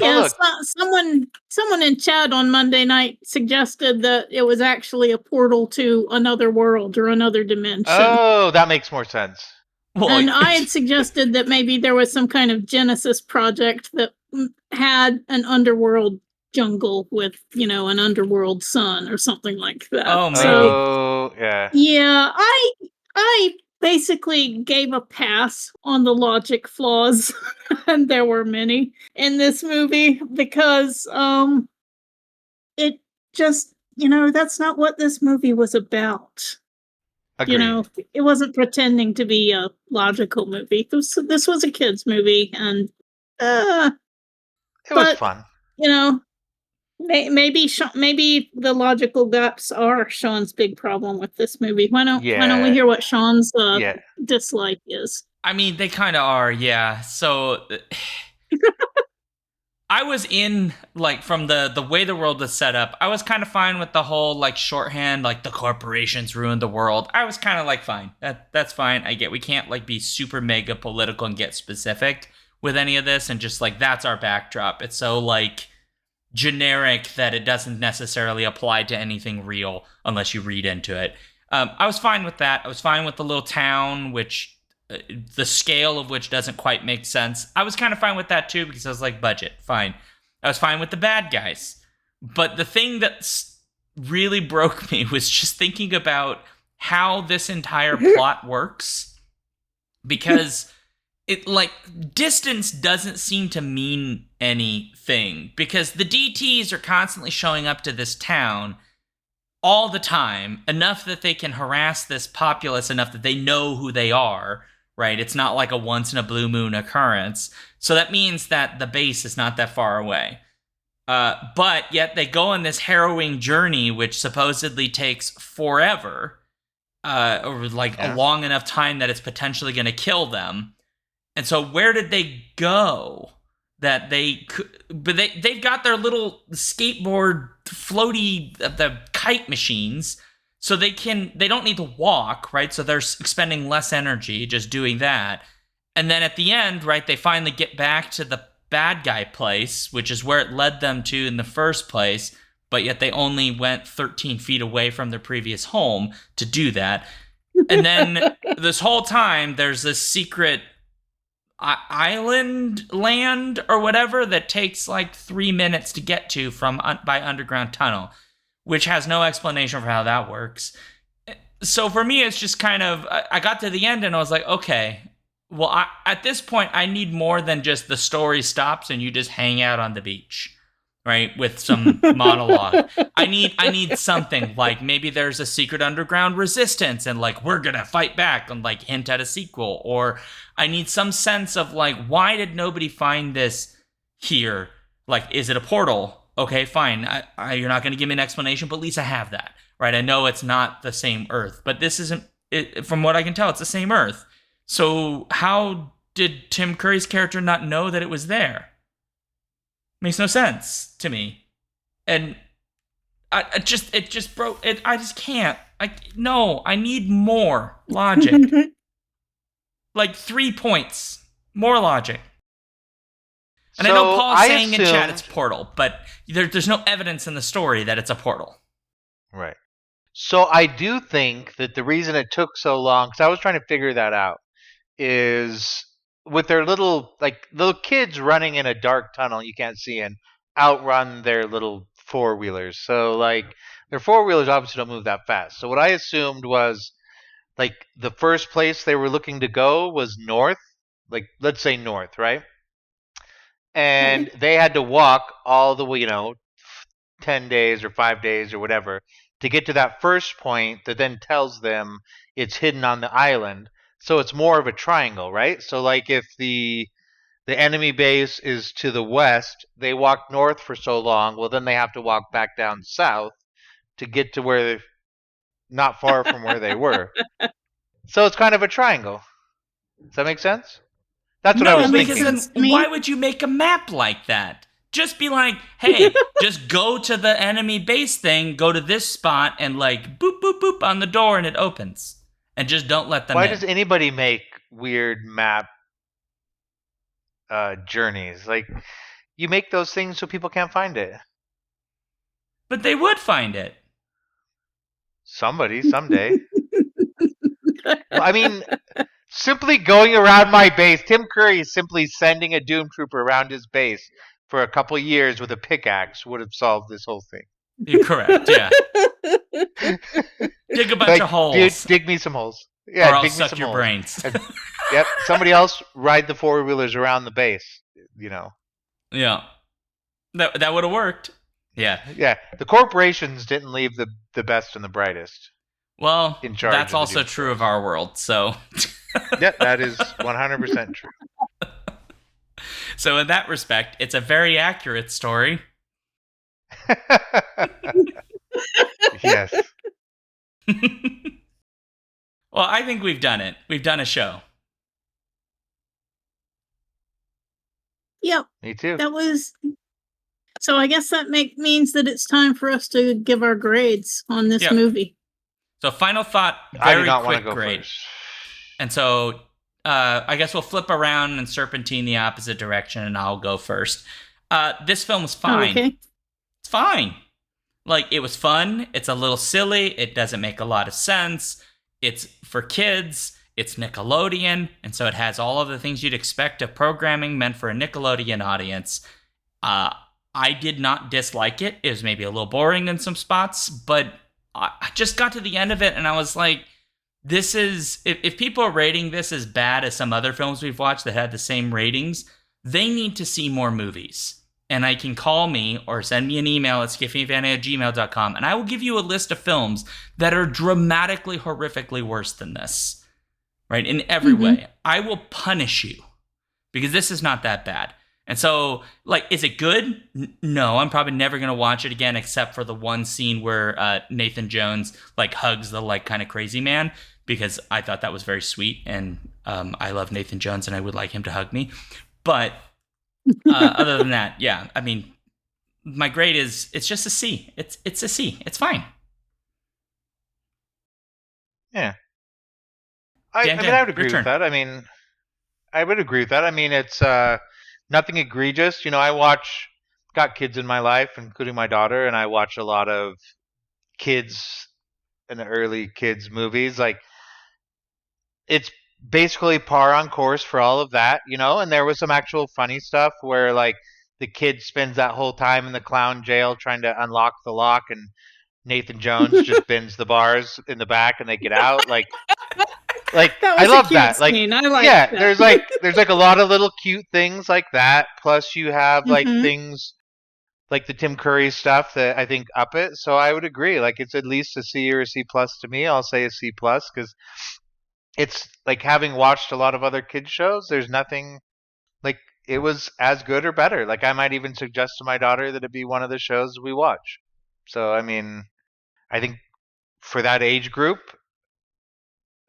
Someone in chat on Monday night suggested that it was actually a portal to another world or another dimension. Oh, that makes more sense. Well, And I had suggested that maybe there was some kind of Genesis project that had an underworld jungle with, an underworld sun or something like that. Oh, maybe. Oh, yeah. Yeah, I basically gave a pass on the logic flaws, and there were many in this movie because it just, that's not what this movie was about. Agreed. It wasn't pretending to be a logical movie. This was a kids movie, and It was fun. Maybe the logical gaps are Shaun's big problem with this movie. Why don't we hear what Shaun's dislike is? I mean, they kind of are, yeah. So I was in, like, from the way the world was set up, I was kind of fine with the whole, like, shorthand, like, the corporations ruined the world. I was kind of like, fine. That's fine. I get we can't, like, be super mega political and get specific with any of this, and just, like, that's our backdrop. It's so, like, generic that it doesn't necessarily apply to anything real unless you read into it. I was fine with that. I was fine with the little town, which the scale of which doesn't quite make sense. I was kind of fine with that too, because I was like, budget, fine. I was fine with the bad guys. But the thing that really broke me was just thinking about how this entire plot works. Because it, like, distance doesn't seem to mean anything. Because the DTs are constantly showing up to this town all the time, enough that they can harass this populace enough that they know who they are, right? It's not like a once in a blue moon occurrence. So that means that the base is not that far away. But yet they go on this harrowing journey, which supposedly takes forever, or like a long enough time that it's potentially going to kill them. And so where did they go that they could? But they've got their little skateboard floaty, the kite machines, so they don't need to walk, right? So they're expending less energy just doing that. And then at the end, right, they finally get back to the bad guy place, which is where it led them to in the first place, but yet they only went 13 feet away from their previous home to do that. And then this whole time, there's this secret island land or whatever that takes like 3 minutes to get to by underground tunnel, which has no explanation for how that works. So for me, it's just kind of, I got to the end and I was like, okay, well, at this point, I need more than just the story stops and you just hang out on the beach, right, with some monologue. I need something, like maybe there's a secret underground resistance and like we're gonna fight back and like hint at a sequel, or I need some sense of like, why did nobody find this here? Like, is it a portal? Okay, fine. You're not gonna give me an explanation, but at least I have that, right? I know it's not the same Earth, but this isn't. From what I can tell, it's the same Earth. So how did Tim Curry's character not know that it was there? Makes no sense to me. And it just broke it. I just can't. I need more logic. Like 3 points. More logic. And I know Paul's saying in chat it's portal, but there's no evidence in the story that it's a portal. Right. So I do think that the reason it took so long, because I was trying to figure that out, is with their little kids running in a dark tunnel you can't see and outrun their little four-wheelers. So like their four-wheelers obviously don't move that fast. So what I assumed was like the first place they were looking to go was north, like let's say north, right? And they had to walk all the way, 10 days or 5 days or whatever to get to that first point that then tells them it's hidden on the island. So it's more of a triangle, right? So like if the enemy base is to the west, they walk north for so long, well then they have to walk back down south to get to where not far from where they were. So it's kind of a triangle. Does that make sense? That's what I was thinking. Because then why would you make a map like that? Just be like, hey, just go to the enemy base thing, go to this spot, and like boop, boop, boop on the door, and it opens. And just don't let them in. Why does anybody make weird map journeys? Like, you make those things so people can't find it. But they would find it. Somebody, someday. Well, I mean, Simply going around my base. Tim Curry simply sending a Doom Trooper around his base for a couple years with a pickaxe would have solved this whole thing. You're correct, yeah. Dig a bunch of holes. Dig me some holes. Or Yeah, I'll dig me suck some your holes. brains. Yep. Somebody else ride the four-wheelers around the base. Yeah. That would have worked. Yeah. Yeah. The corporations didn't leave the best and the brightest. Well, in charge that's of the also Doom true of our world, so... Yeah, that is 100% true. So in that respect, it's a very accurate story. Yes. Well, I think we've done it. We've done a show. Yep. Me too. That was. So I guess that means that it's time for us to give our grades on this movie. So final thought, I do very not want quick to go grade. first. And so I guess we'll flip around and serpentine the opposite direction, and I'll go first. This film was fine. Okay. It's fine. Like, it was fun. It's a little silly. It doesn't make a lot of sense. It's for kids. It's Nickelodeon. And so it has all of the things you'd expect of programming meant for a Nickelodeon audience. I did not dislike it. It was maybe a little boring in some spots, but I just got to the end of it and I was like, this is, if people are rating this as bad as some other films we've watched that had the same ratings, they need to see more movies. And I can call me or send me an email at skiffyandfanny@gmail.com, and I will give you a list of films that are dramatically, horrifically worse than this, right? In every way. I will punish you because this is not that bad. And so, like, is it good? No, I'm probably never going to watch it again except for the one scene where Nathan Jones, like, hugs the, like, kind of crazy man, because I thought that was very sweet, and I love Nathan Jones, and I would like him to hug me. But other than that, yeah, I mean, my grade is, it's just a C. It's a C. It's fine. Yeah. I mean, I would agree with that. I would agree with that. I mean, it's nothing egregious. Got kids in my life, including my daughter, and I watch a lot of kids and early kids movies. Like, it's basically par on course for all of that, and there was some actual funny stuff where, like, the kid spends that whole time in the clown jail trying to unlock the lock, and Nathan Jones just bends the bars in the back and they get out. Like I love that. Like, scene. I like yeah, that. there's like a lot of little cute things like that. Plus you have like things like the Tim Curry stuff that I think up it. So I would agree. Like, it's at least a C or a C plus to me. I'll say a C plus because it's like, having watched a lot of other kids shows, there's nothing like it was as good or better. Like, I might even suggest to my daughter that it be one of the shows we watch. So, I mean, I think for that age group,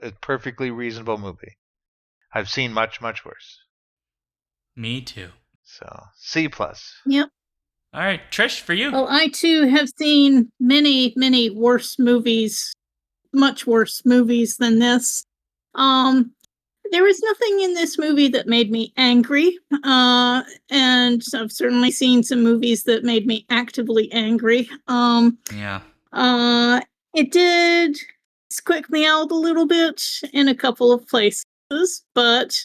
a perfectly reasonable movie. I've seen much, much worse. Me too. So, C plus. Yep. All right, Trish, for you. Well, I too have seen many, many worse movies, much worse movies than this. There was nothing in this movie that made me angry, and I've certainly seen some movies that made me actively angry. Yeah. It did squick me out a little bit in a couple of places, but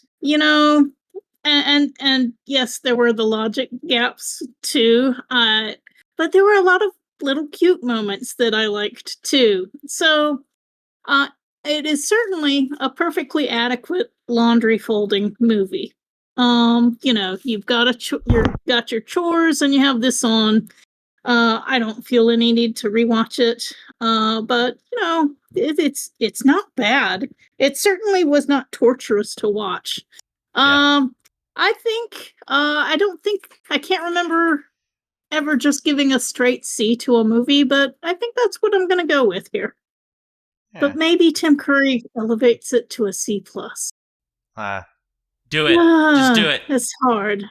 and yes, there were the logic gaps too. But there were a lot of little cute moments that I liked too. So, it is certainly a perfectly adequate laundry folding movie. You've got you've got your chores and you have this on. I don't feel any need to rewatch it. But it's not bad. It certainly was not torturous to watch. I think I can't remember ever just giving a straight C to a movie, but I think that's what I'm going to go with here. Yeah. But maybe Tim Curry elevates it to a C plus. Do it. Just do it. It's hard.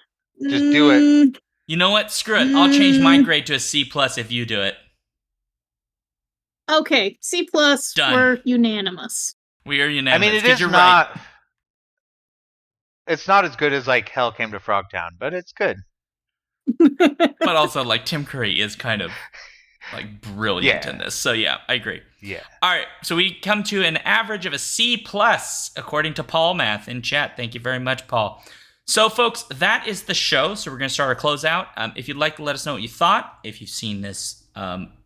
Just do it. You know what? Screw it. I'll change my grade to a C plus if you do it. Okay, C plus. Done. We're unanimous. We are unanimous. I mean, it is not. Right. It's not as good as like Hell Came to Frogtown, but it's good. But also, like, Tim Curry is kind of like brilliant in this. So yeah, I agree. Yeah. All right, so we come to an average of a C plus according to Paul Math in chat. Thank you very much, Paul. So folks, that is the show. So we're going to start our closeout. If you'd like to let us know what you thought, if you've seen this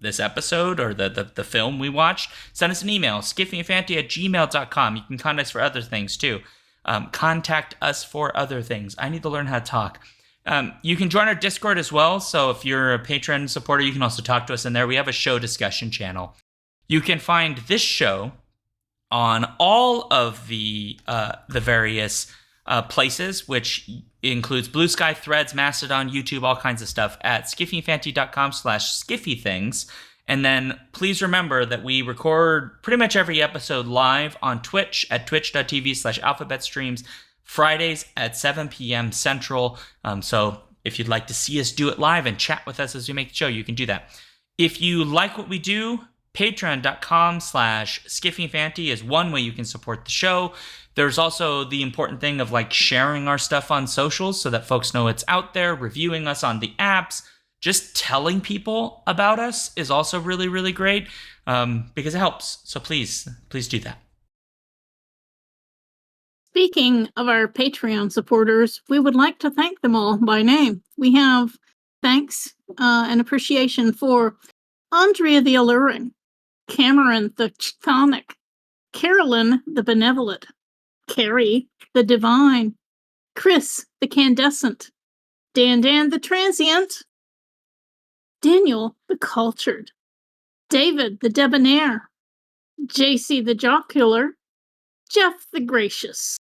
this episode or the film we watched, send us an email, skiffyandfanty@gmail.com. You can contact us for other things too. Contact us for other things. I need to learn how to talk. You can join our Discord as well. So if you're a patron supporter, you can also talk to us in there. We have a show discussion channel. You can find this show on all of the various places, which includes Blue Sky, Threads, Mastodon, YouTube, all kinds of stuff at skiffyandfanty.com/skiffythings. And then please remember that we record pretty much every episode live on Twitch at twitch.tv/alphabetstreams, Fridays at 7 p.m. Central. So if you'd like to see us do it live and chat with us as we make the show, you can do that. If you like what we do, patreon.com/skiffyfanty is one way you can support the show. There's also the important thing of like sharing our stuff on socials so that folks know it's out there, reviewing us on the apps. Just telling people about us is also really, really great because it helps. So please do that. Speaking of our Patreon supporters, we would like to thank them all by name. We have thanks and appreciation for Andrea the Alluring, Cameron the Chthonic, Carolyn the Benevolent, Carrie the Divine, Chris the Candescent, DanDan the Transient, Daniel the Cultured, David the Debonair, JC the Jocular, Jeff the Gracious,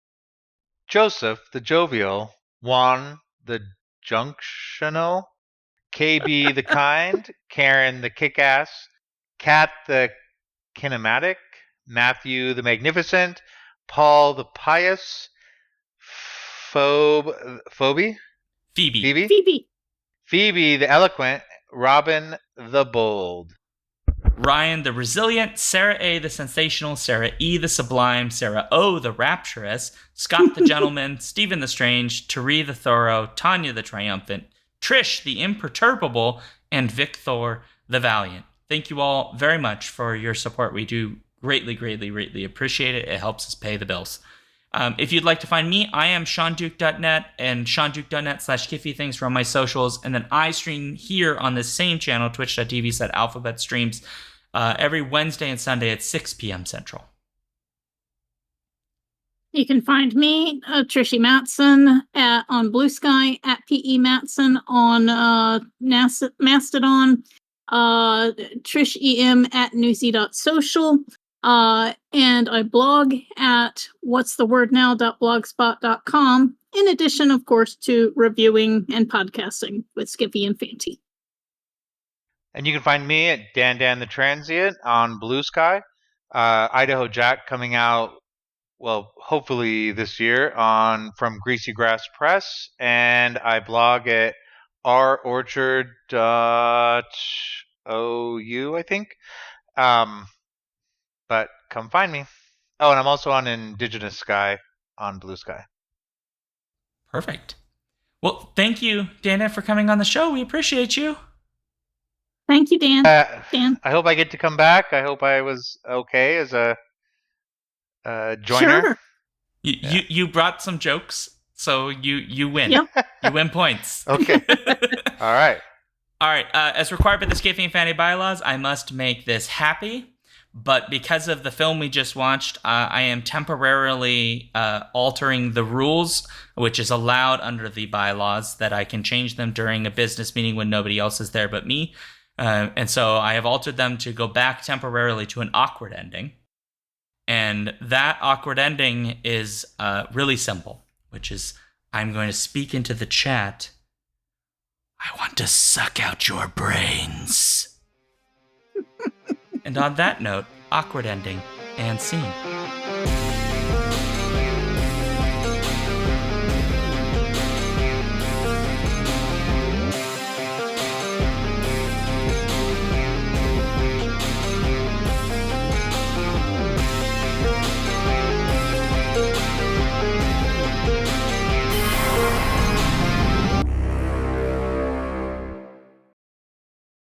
Joseph the Jovial, Juan the Junctional, KB the Kind, Karen the Kickass, Kat the Kinematic, Matthew the Magnificent, Paul the Pious, Phoebe the Eloquent, Robin the Bold, Ryan the Resilient, Sarah A. the Sensational, Sarah E. the Sublime, Sarah O. the Rapturous, Scott the Gentleman, Stephen the Strange, Tari the Thorough, Tanya the Triumphant, Trish the Imperturbable, and Victor the Valiant. Thank you all very much for your support. We do greatly appreciate it. It helps us pay the bills. If you'd like to find me, I am ShaunDuke.net and ShaunDuke.net/KiffyThings for all my socials. And then I stream here on this same channel, twitch.tv/alphabetstreams, every Wednesday and Sunday at 6 p.m. Central. You can find me, Trishy Matson, on Blue Sky, at PE Matson on Mastodon, Trish EM at newsy.social, and I blog at whatsthewordnow.blogspot.com, in addition, of course, to reviewing and podcasting with Skiffy and Fanty. And you can find me at DanDan the Transient on Blue Sky. Idaho Jack coming out, well, hopefully this year from Greasy Grass Press. And I blog at roorchard.ou, I think. But come find me. Oh, and I'm also on Indigenous Sky on Blue Sky. Perfect. Well, thank you, Dana, for coming on the show. We appreciate you. Thank you, Dan. Dan. I hope I get to come back. I hope I was okay as a joiner. Sure. You brought some jokes, so you win. Yep. You win points. Okay. All right. All right. As required by the Skiffy and Fanty bylaws, I must make this happy. But because of the film we just watched, I am temporarily altering the rules, which is allowed under the bylaws, that I can change them during a business meeting when nobody else is there but me. And so I have altered them to go back temporarily to an awkward ending. And that awkward ending is really simple, which is I'm going to speak into the chat. I want to suck out your brains. And on that note, awkward ending and scene.